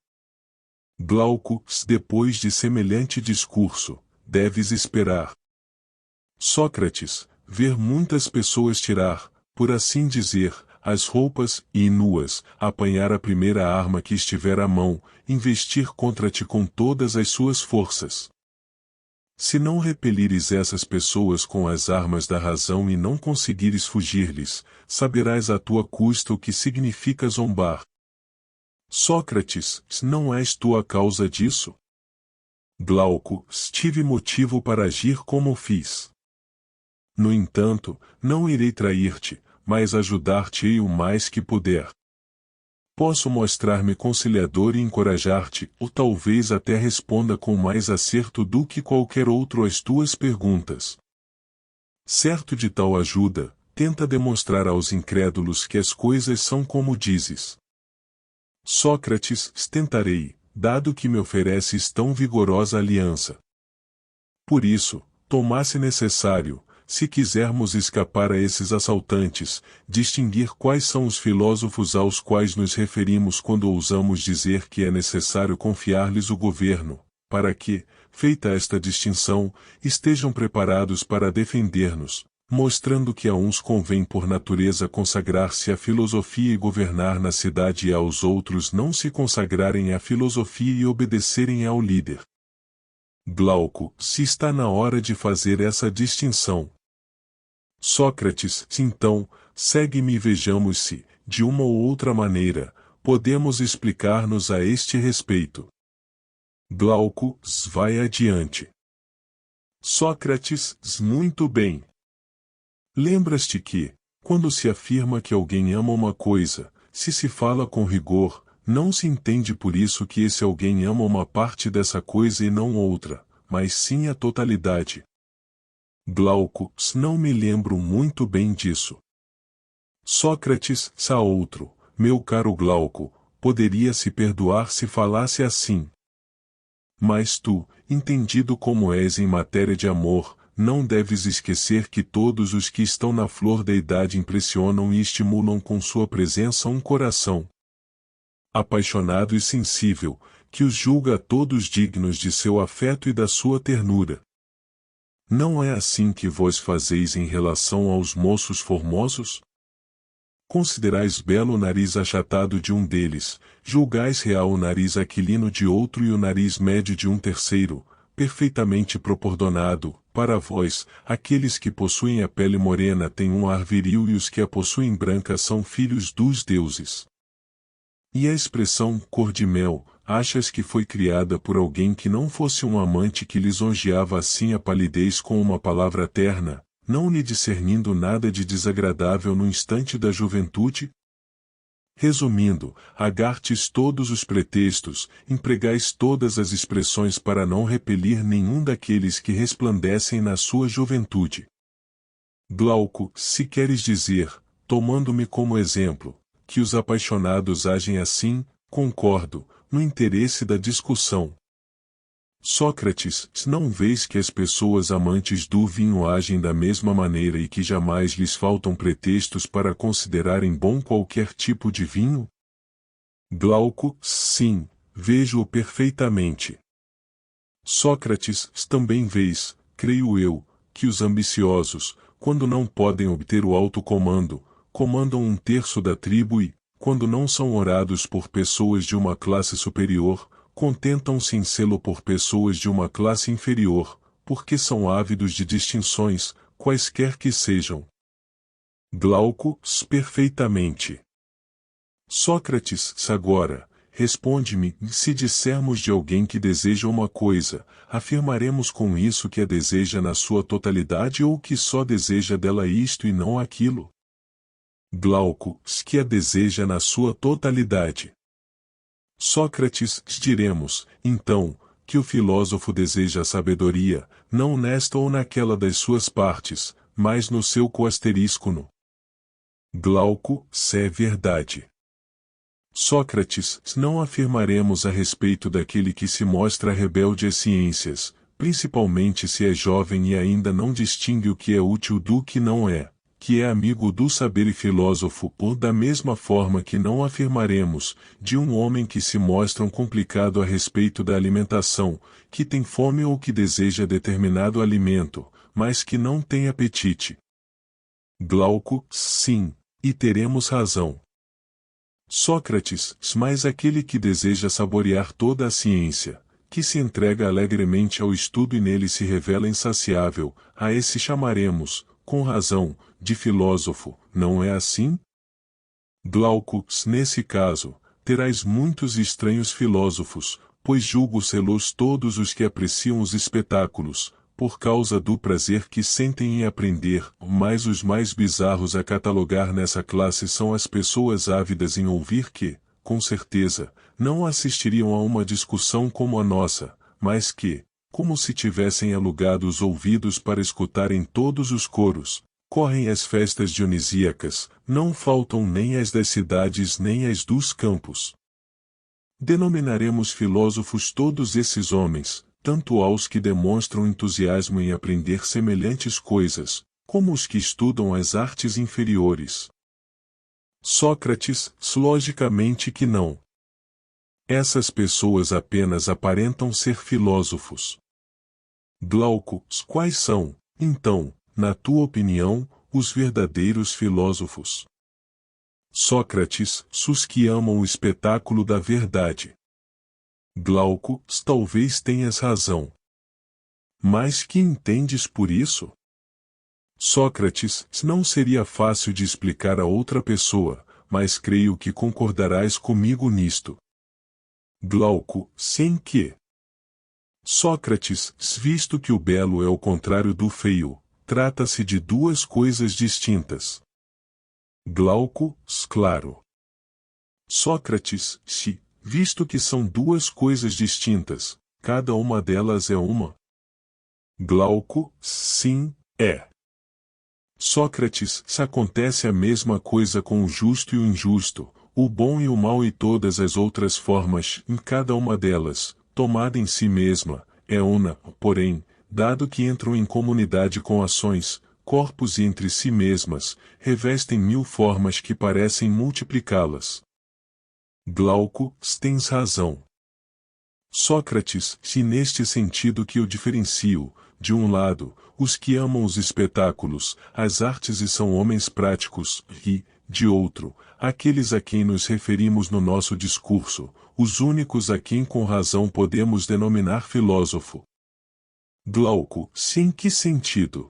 Glauco, depois de semelhante discurso, deves esperar. Sócrates, ver muitas pessoas tirar, por assim dizer, as roupas, e nuas, apanhar a primeira arma que estiver à mão, investir contra ti com todas as suas forças. Se não repelires essas pessoas com as armas da razão e não conseguires fugir-lhes, saberás à tua custa o que significa zombar. Sócrates, não és tu a causa disso? Glauco, tive motivo para agir como fiz. No entanto, não irei trair-te, mas ajudar-te-ei o mais que puder. Posso mostrar-me conciliador e encorajar-te, ou talvez até responda com mais acerto do que qualquer outro às tuas perguntas. Certo de tal ajuda, tenta demonstrar aos incrédulos que as coisas são como dizes. Sócrates, tentarei, dado que me ofereces tão vigorosa aliança. Por isso, tomasse necessário, se quisermos escapar a esses assaltantes, distinguir quais são os filósofos aos quais nos referimos quando ousamos dizer que é necessário confiar-lhes o governo, para que, feita esta distinção, estejam preparados para defender-nos, mostrando que a uns convém por natureza consagrar-se à filosofia e governar na cidade e aos outros não se consagrarem à filosofia e obedecerem ao líder. Glauco, se está na hora de fazer essa distinção. Sócrates, então, segue-me e vejamos se, de uma ou outra maneira, podemos explicar-nos a este respeito. Glauco, vai adiante. Sócrates, muito bem. Lembras-te que, quando se afirma que alguém ama uma coisa, se fala com rigor, não se entende por isso que esse alguém ama uma parte dessa coisa e não outra, mas sim a totalidade. Glauco, não me lembro muito bem disso. Sócrates, a outro, meu caro Glauco, poderia se perdoar se falasse assim. Mas tu, entendido como és em matéria de amor, não deves esquecer que todos os que estão na flor da idade impressionam e estimulam com sua presença um coração apaixonado e sensível, que os julga a todos dignos de seu afeto e da sua ternura. Não é assim que vós fazeis em relação aos moços formosos? Considerais belo o nariz achatado de um deles, julgais real o nariz aquilino de outro e o nariz médio de um terceiro, perfeitamente proporcionado. Para vós, aqueles que possuem a pele morena têm um ar viril e os que a possuem branca são filhos dos deuses. E a expressão cor de mel, achas que foi criada por alguém que não fosse um amante que lisonjeava assim a palidez com uma palavra terna, não lhe discernindo nada de desagradável no instante da juventude? Resumindo, agartes todos os pretextos, empregais todas as expressões para não repelir nenhum daqueles que resplandecem na sua juventude. Glauco, se queres dizer, tomando-me como exemplo, que os apaixonados agem assim, concordo, no interesse da discussão. Sócrates, não vês que as pessoas amantes do vinho agem da mesma maneira e que jamais lhes faltam pretextos para considerarem bom qualquer tipo de vinho? Glauco, sim, vejo-o perfeitamente. Sócrates, também vês, creio eu, que os ambiciosos, quando não podem obter o alto comando, comandam um terço da tribo e, quando não são orados por pessoas de uma classe superior, contentam-se em sê-lo por pessoas de uma classe inferior, porque são ávidos de distinções, quaisquer que sejam. Glauco, perfeitamente. Sócrates, agora, responde-me, se dissermos de alguém que deseja uma coisa, afirmaremos com isso que a deseja na sua totalidade ou que só deseja dela isto e não aquilo? Glauco, que a deseja na sua totalidade. Sócrates, diremos, então, que o filósofo deseja a sabedoria, não nesta ou naquela das suas partes, mas no seu coasterisco no. Glauco, é verdade. Sócrates, não afirmaremos a respeito daquele que se mostra rebelde às ciências, principalmente se é jovem e ainda não distingue o que é útil do que não é, que é amigo do saber e filósofo, ou da mesma forma que não afirmaremos, de um homem que se mostra complicado a respeito da alimentação, que tem fome ou que deseja determinado alimento, mas que não tem apetite. Glauco, sim, e teremos razão. Sócrates, mas aquele que deseja saborear toda a ciência, que se entrega alegremente ao estudo e nele se revela insaciável, a esse chamaremos, com razão, de filósofo, não é assim? Glauco, nesse caso, terás muitos estranhos filósofos, pois julgo-se-los todos os que apreciam os espetáculos, por causa do prazer que sentem em aprender, mas os mais bizarros a catalogar nessa classe são as pessoas ávidas em ouvir que, com certeza, não assistiriam a uma discussão como a nossa, mas que, como se tivessem alugado os ouvidos para escutarem todos os coros, correm as festas dionisíacas, não faltam nem as das cidades nem as dos campos. Denominaremos filósofos todos esses homens, tanto aos que demonstram entusiasmo em aprender semelhantes coisas, como os que estudam as artes inferiores. Sócrates, logicamente que não. Essas pessoas apenas aparentam ser filósofos. Glauco, quais são, então, na tua opinião, os verdadeiros filósofos? Sócrates, os que amam o espetáculo da verdade. Glauco, talvez tenhas razão. Mas que entendes por isso? Sócrates, não seria fácil de explicar a outra pessoa, mas creio que concordarás comigo nisto. Glauco, sem que? Sócrates, visto que o belo é o contrário do feio, trata-se de duas coisas distintas. Glauco, claro. Sócrates, se, visto que são duas coisas distintas, cada uma delas é uma. Glauco, sim, é. Sócrates, se acontece a mesma coisa com o justo e o injusto, o bom e o mal e todas as outras formas, em cada uma delas, tomada em si mesma, é una, porém, dado que entram em comunidade com ações, corpos e entre si mesmas, revestem mil formas que parecem multiplicá-las. Glauco, tens razão. Sócrates, se neste sentido que eu diferencio, de um lado, os que amam os espetáculos, as artes e são homens práticos, e, de outro, aqueles a quem nos referimos no nosso discurso, os únicos a quem com razão podemos denominar filósofo. Glauco, em que sentido?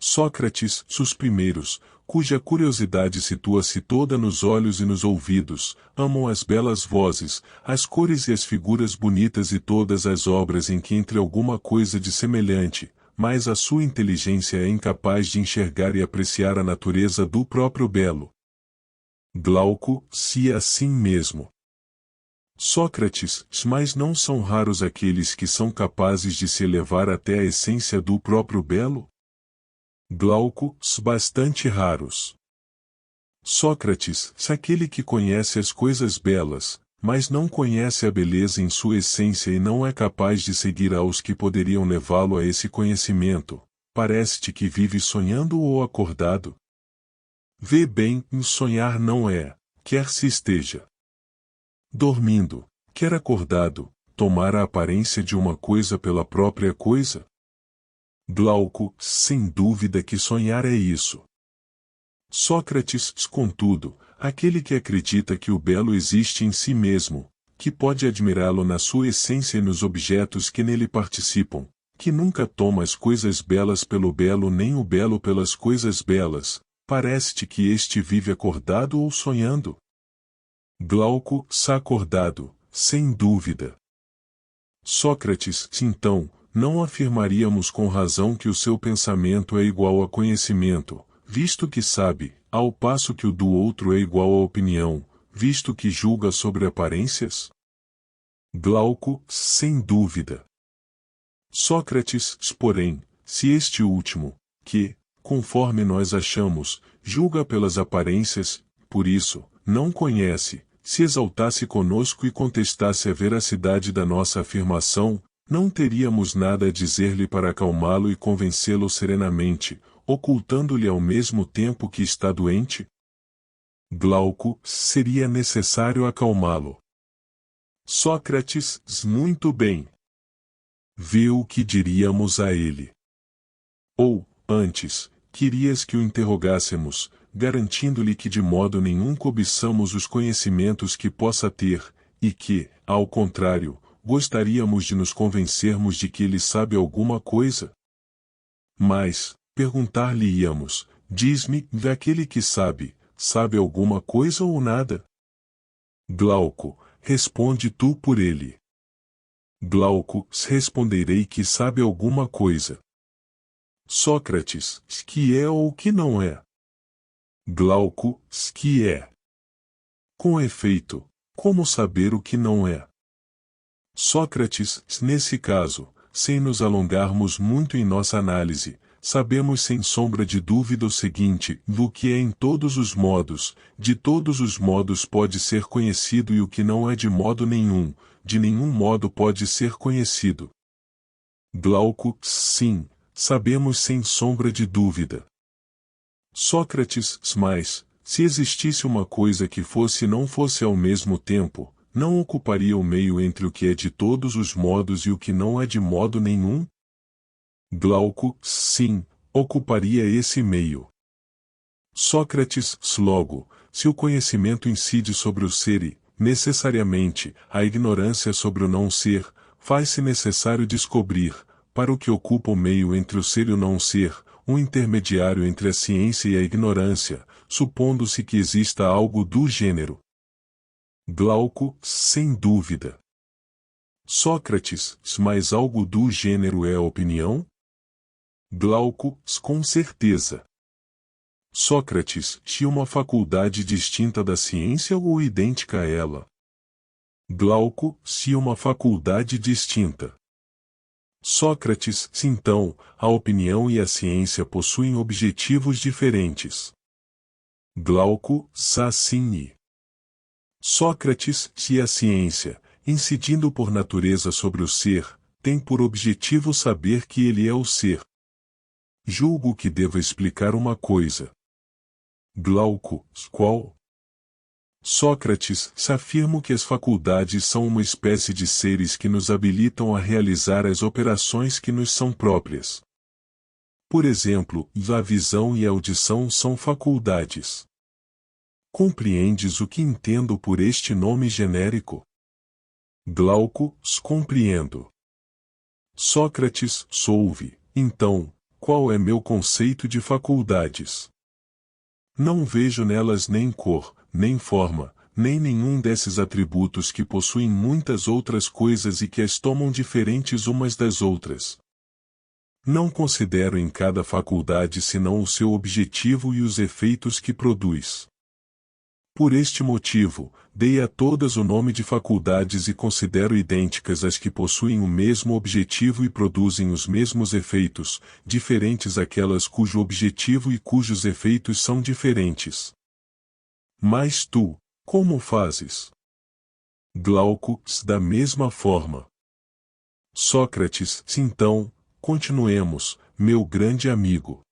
Sócrates, os primeiros, cuja curiosidade situa-se toda nos olhos e nos ouvidos, amam as belas vozes, as cores e as figuras bonitas e todas as obras em que entre alguma coisa de semelhante, mas a sua inteligência é incapaz de enxergar e apreciar a natureza do próprio belo. Glauco, se é assim mesmo. Sócrates, mas não são raros aqueles que são capazes de se elevar até a essência do próprio belo? Glauco, bastante raros. Sócrates, se aquele que conhece as coisas belas, mas não conhece a beleza em sua essência e não é capaz de seguir aos que poderiam levá-lo a esse conhecimento, parece-te que vive sonhando ou acordado? Vê bem, sonhar não é, quer se esteja dormindo, quer acordado, tomar a aparência de uma coisa pela própria coisa? Glauco, sem dúvida que sonhar é isso. Sócrates, contudo, aquele que acredita que o belo existe em si mesmo, que pode admirá-lo na sua essência e nos objetos que nele participam, que nunca toma as coisas belas pelo belo nem o belo pelas coisas belas, parece-te que este vive acordado ou sonhando? Glauco, acordado, sem dúvida. Sócrates, então, não afirmaríamos com razão que o seu pensamento é igual a conhecimento, visto que sabe, ao passo que o do outro é igual a opinião, visto que julga sobre aparências? Glauco, sem dúvida. Sócrates, porém, se este último, que, conforme nós achamos, julga pelas aparências, por isso, não conhece, se exaltasse conosco e contestasse a veracidade da nossa afirmação, não teríamos nada a dizer-lhe para acalmá-lo e convencê-lo serenamente, ocultando-lhe ao mesmo tempo que está doente? Glauco, seria necessário acalmá-lo. Sócrates, muito bem. Vê o que diríamos a ele. Ou, antes, querias que o interrogássemos, garantindo-lhe que de modo nenhum cobiçamos os conhecimentos que possa ter, e que, ao contrário, gostaríamos de nos convencermos de que ele sabe alguma coisa? Mas, perguntar-lhe-íamos, diz-me, daquele que sabe alguma coisa ou nada? Glauco, responde tu por ele. Glauco, responderei que sabe alguma coisa. Sócrates, que é ou que não é? Glauco, que é. Com efeito, como saber o que não é? Sócrates, nesse caso, sem nos alongarmos muito em nossa análise, sabemos sem sombra de dúvida o seguinte, do que é em todos os modos, de todos os modos pode ser conhecido e o que não é de modo nenhum, de nenhum modo pode ser conhecido. Glauco, sim, sabemos sem sombra de dúvida. Sócrates, mas, se existisse uma coisa que fosse e não fosse ao mesmo tempo, não ocuparia o meio entre o que é de todos os modos e o que não é de modo nenhum? Glauco, sim, ocuparia esse meio. Sócrates, logo, se o conhecimento incide sobre o ser e, necessariamente, a ignorância sobre o não ser, faz-se necessário descobrir, para o que ocupa o meio entre o ser e o não ser, um intermediário entre a ciência e a ignorância, supondo-se que exista algo do gênero. Glauco, sem dúvida. Sócrates, mas algo do gênero é a opinião? Glauco, com certeza. Sócrates, tinha uma faculdade distinta da ciência ou idêntica a ela? Glauco, se uma faculdade distinta. Sócrates, se então, a opinião e a ciência possuem objetivos diferentes. Glauco, sim. Sócrates, se a ciência, incidindo por natureza sobre o ser, tem por objetivo saber que ele é o ser. Julgo que devo explicar uma coisa. Glauco, qual? Sócrates, se afirmo que as faculdades são uma espécie de seres que nos habilitam a realizar as operações que nos são próprias. Por exemplo, a visão e a audição são faculdades. Compreendes o que entendo por este nome genérico? Glauco, compreendo. Sócrates, ouve, então, qual é meu conceito de faculdades? Não vejo nelas nem cor, nem forma, nem nenhum desses atributos que possuem muitas outras coisas e que as tomam diferentes umas das outras. Não considero em cada faculdade senão o seu objetivo e os efeitos que produz. Por este motivo, dei a todas o nome de faculdades e considero idênticas as que possuem o mesmo objetivo e produzem os mesmos efeitos, diferentes aquelas cujo objetivo e cujos efeitos são diferentes. Mas tu, como fazes? Glauco, da mesma forma. Sócrates, então, continuemos, meu grande amigo.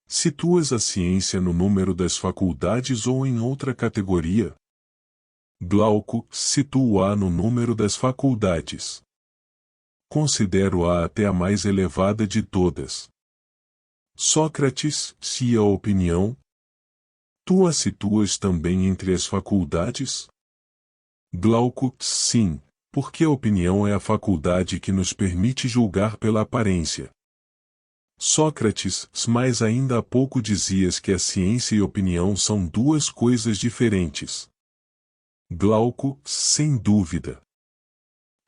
Situas a ciência no número das faculdades ou em outra categoria? Glauco, situo-a no número das faculdades. Considero-a até a mais elevada de todas. Sócrates, se a opinião? Tu a situas também entre as faculdades? Glauco, sim, porque a opinião é a faculdade que nos permite julgar pela aparência. Sócrates, mas ainda há pouco dizias que a ciência e a opinião são duas coisas diferentes. Glauco, sem dúvida.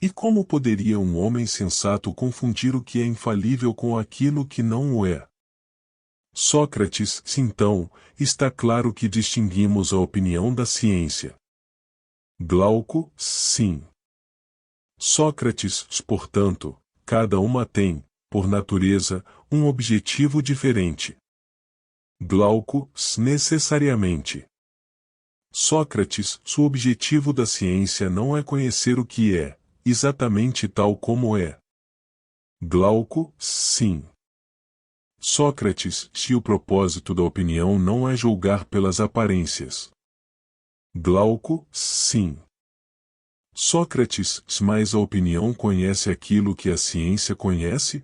E como poderia um homem sensato confundir o que é infalível com aquilo que não o é? Sócrates, então, está claro que distinguimos a opinião da ciência. Glauco, sim. Sócrates, portanto, cada uma tem, por natureza, um objetivo diferente. Glauco, necessariamente. Sócrates, o objetivo da ciência não é conhecer o que é, exatamente tal como é. Glauco, sim. Sócrates, se o propósito da opinião não é julgar pelas aparências. Glauco, sim. Sócrates, mas a opinião conhece aquilo que a ciência conhece?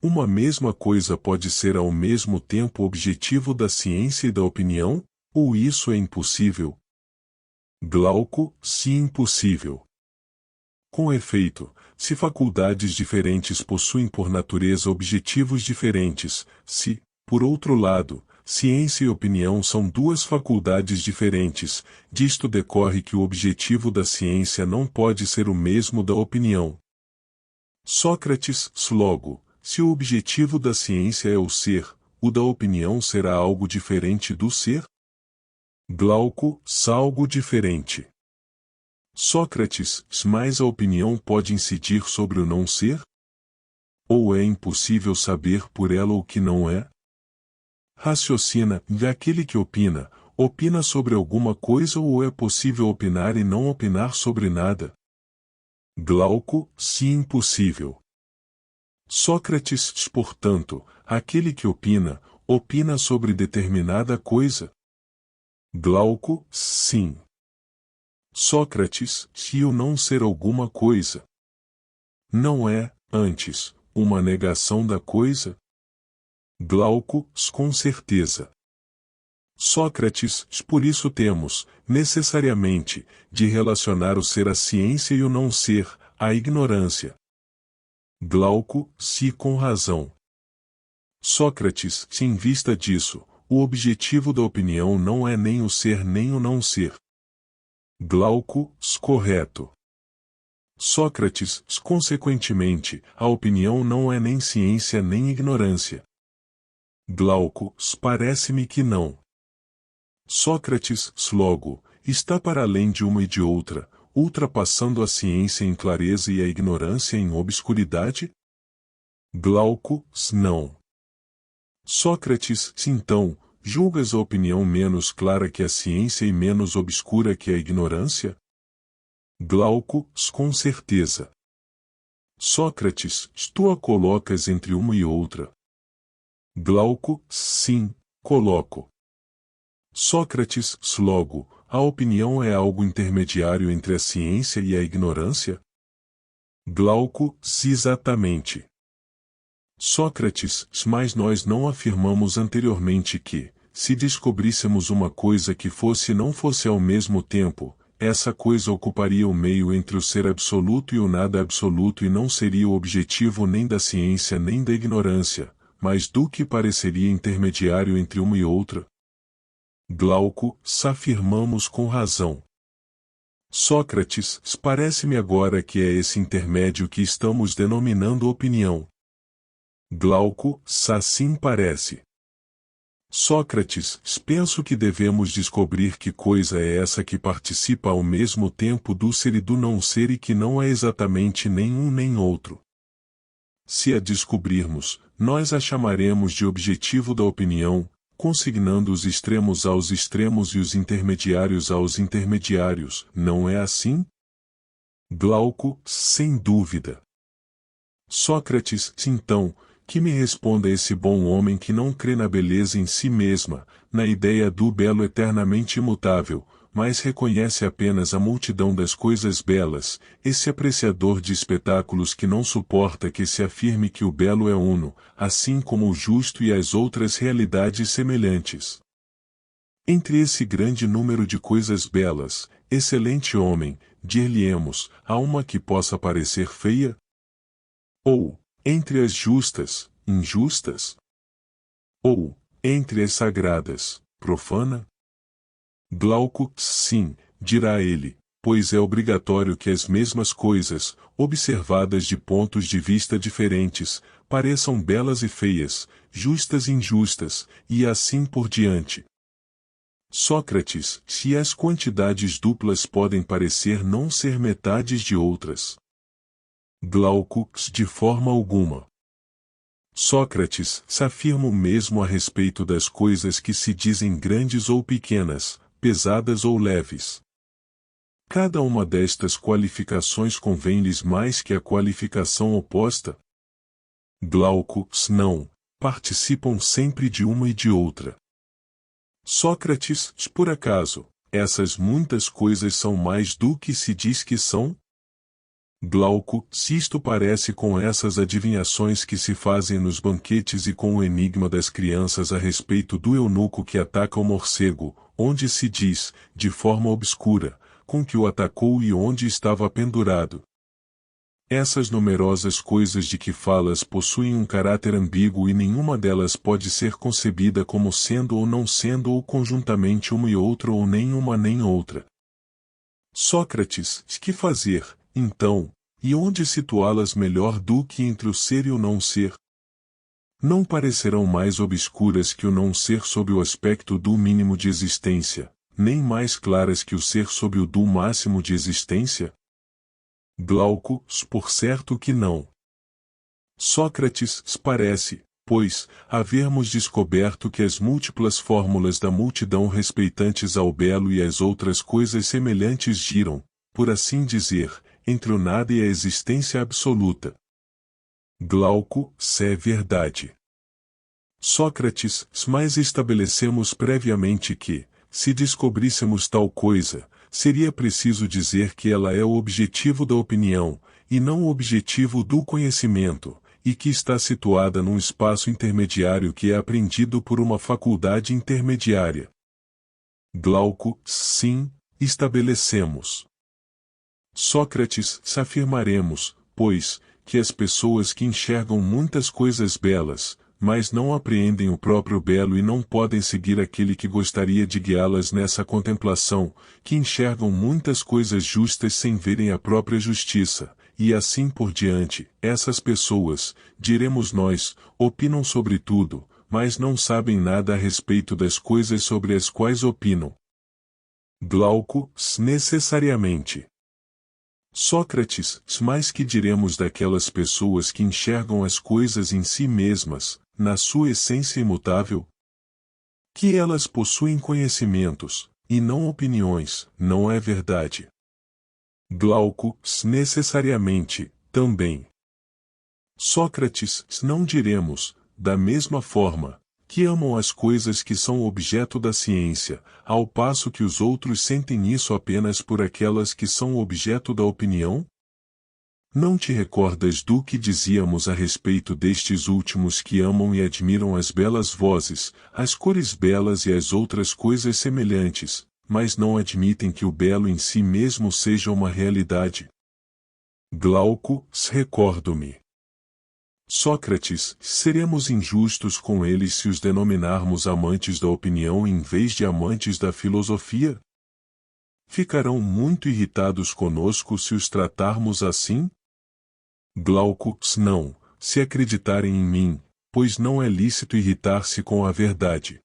Uma mesma coisa pode ser ao mesmo tempo objetivo da ciência e da opinião, ou isso é impossível? Glauco, se impossível. Com efeito, se faculdades diferentes possuem por natureza objetivos diferentes, se, por outro lado, ciência e opinião são duas faculdades diferentes, disto decorre que o objetivo da ciência não pode ser o mesmo da opinião. Sócrates, logo, se o objetivo da ciência é o ser, o da opinião será algo diferente do ser? Glauco, algo diferente. Sócrates, mas a opinião pode incidir sobre o não ser? Ou é impossível saber por ela o que não é? Raciocina, e aquele que opina, opina sobre alguma coisa ou é possível opinar e não opinar sobre nada? Glauco, se impossível. Sócrates, portanto, aquele que opina, opina sobre determinada coisa? Glauco, sim. Sócrates, se o não ser alguma coisa, não é, antes, uma negação da coisa? Glauco, com certeza. Sócrates, por isso temos, necessariamente, de relacionar o ser à ciência e o não ser, à ignorância. Glauco, se com razão. Sócrates, se em vista disso, o objetivo da opinião não é nem o ser nem o não ser. Glauco, correto. Sócrates, consequentemente, a opinião não é nem ciência nem ignorância. Glauco, parece-me que não. Sócrates, logo, está para além de uma e de outra, ultrapassando a ciência em clareza e a ignorância em obscuridade? Glauco, não. Sócrates, então, julgas a opinião menos clara que a ciência e menos obscura que a ignorância? Glauco, com certeza. Sócrates, tu a colocas entre uma e outra. Glauco, sim, coloco. Sócrates, logo, a opinião é algo intermediário entre a ciência e a ignorância? Glauco, exatamente. Sócrates, mas nós não afirmamos anteriormente que, se descobríssemos uma coisa que não fosse ao mesmo tempo, essa coisa ocuparia o meio entre o ser absoluto e o nada absoluto e não seria o objetivo nem da ciência nem da ignorância, mas do que pareceria intermediário entre uma e outra? Glauco, afirmamos com razão. Sócrates, parece-me agora que é esse intermédio que estamos denominando opinião. Glauco, assim parece. Sócrates, penso que devemos descobrir que coisa é essa que participa ao mesmo tempo do ser e do não ser e que não é exatamente nem um nem outro. Se a descobrirmos, nós a chamaremos de objetivo da opinião, consignando os extremos aos extremos e os intermediários aos intermediários, não é assim? Glauco, sem dúvida. Sócrates, então, que me responda esse bom homem que não crê na beleza em si mesma, na ideia do belo eternamente imutável, mas reconhece apenas a multidão das coisas belas, esse apreciador de espetáculos que não suporta que se afirme que o belo é uno, assim como o justo e as outras realidades semelhantes. Entre esse grande número de coisas belas, excelente homem, dir-lhe-emos, há uma que possa parecer feia? Ou, entre as justas, injustas? Ou, entre as sagradas, profana? Glauco, sim, dirá ele, pois é obrigatório que as mesmas coisas, observadas de pontos de vista diferentes, pareçam belas e feias, justas e injustas, e assim por diante. Sócrates, se as quantidades duplas podem parecer não ser metades de outras. Glauco, de forma alguma. Sócrates, se afirma o mesmo a respeito das coisas que se dizem grandes ou pequenas, pesadas ou leves. Cada uma destas qualificações convém-lhes mais que a qualificação oposta? Glauco, não, participam sempre de uma e de outra. Sócrates, por acaso, essas muitas coisas são mais do que se diz que são? Glauco, se isto parece com essas adivinhações que se fazem nos banquetes e com o enigma das crianças a respeito do eunuco que ataca o morcego, onde se diz, de forma obscura, com que o atacou e onde estava pendurado. Essas numerosas coisas de que falas possuem um caráter ambíguo e nenhuma delas pode ser concebida como sendo ou não sendo ou conjuntamente uma e outra ou nem uma nem outra. Sócrates, que fazer, então, e onde situá-las melhor do que entre o ser e o não ser? Não parecerão mais obscuras que o não ser sob o aspecto do mínimo de existência, nem mais claras que o ser sob o do máximo de existência? Glauco, por certo que não. Sócrates, parece, pois, havermos descoberto que as múltiplas fórmulas da multidão respeitantes ao belo e às outras coisas semelhantes giram, por assim dizer, entre o nada e a existência absoluta. Glauco, é verdade. Sócrates, mas estabelecemos previamente que, se descobríssemos tal coisa, seria preciso dizer que ela é o objetivo da opinião, e não o objetivo do conhecimento, e que está situada num espaço intermediário que é apreendido por uma faculdade intermediária. Glauco, sim, estabelecemos. Sócrates, afirmaremos, pois, que as pessoas que enxergam muitas coisas belas, mas não apreendem o próprio belo e não podem seguir aquele que gostaria de guiá-las nessa contemplação, que enxergam muitas coisas justas sem verem a própria justiça, e assim por diante. Essas pessoas, diremos nós, opinam sobre tudo, mas não sabem nada a respeito das coisas sobre as quais opinam. Glauco, necessariamente. Sócrates, mas que diremos daquelas pessoas que enxergam as coisas em si mesmas, na sua essência imutável? Que elas possuem conhecimentos, e não opiniões, não é verdade? Glauco, necessariamente, também. Sócrates, não diremos, da mesma forma, que amam as coisas que são objeto da ciência, ao passo que os outros sentem isso apenas por aquelas que são objeto da opinião? Não te recordas do que dizíamos a respeito destes últimos que amam e admiram as belas vozes, as cores belas e as outras coisas semelhantes, mas não admitem que o belo em si mesmo seja uma realidade? Glauco, recordo-me. Sócrates, seremos injustos com eles se os denominarmos amantes da opinião em vez de amantes da filosofia? Ficarão muito irritados conosco se os tratarmos assim? Glauco, não, se acreditarem em mim, pois não é lícito irritar-se com a verdade.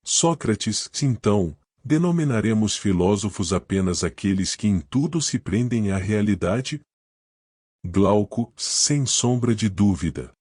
Sócrates, então, denominaremos filósofos apenas aqueles que em tudo se prendem à realidade? Glauco, sem sombra de dúvida.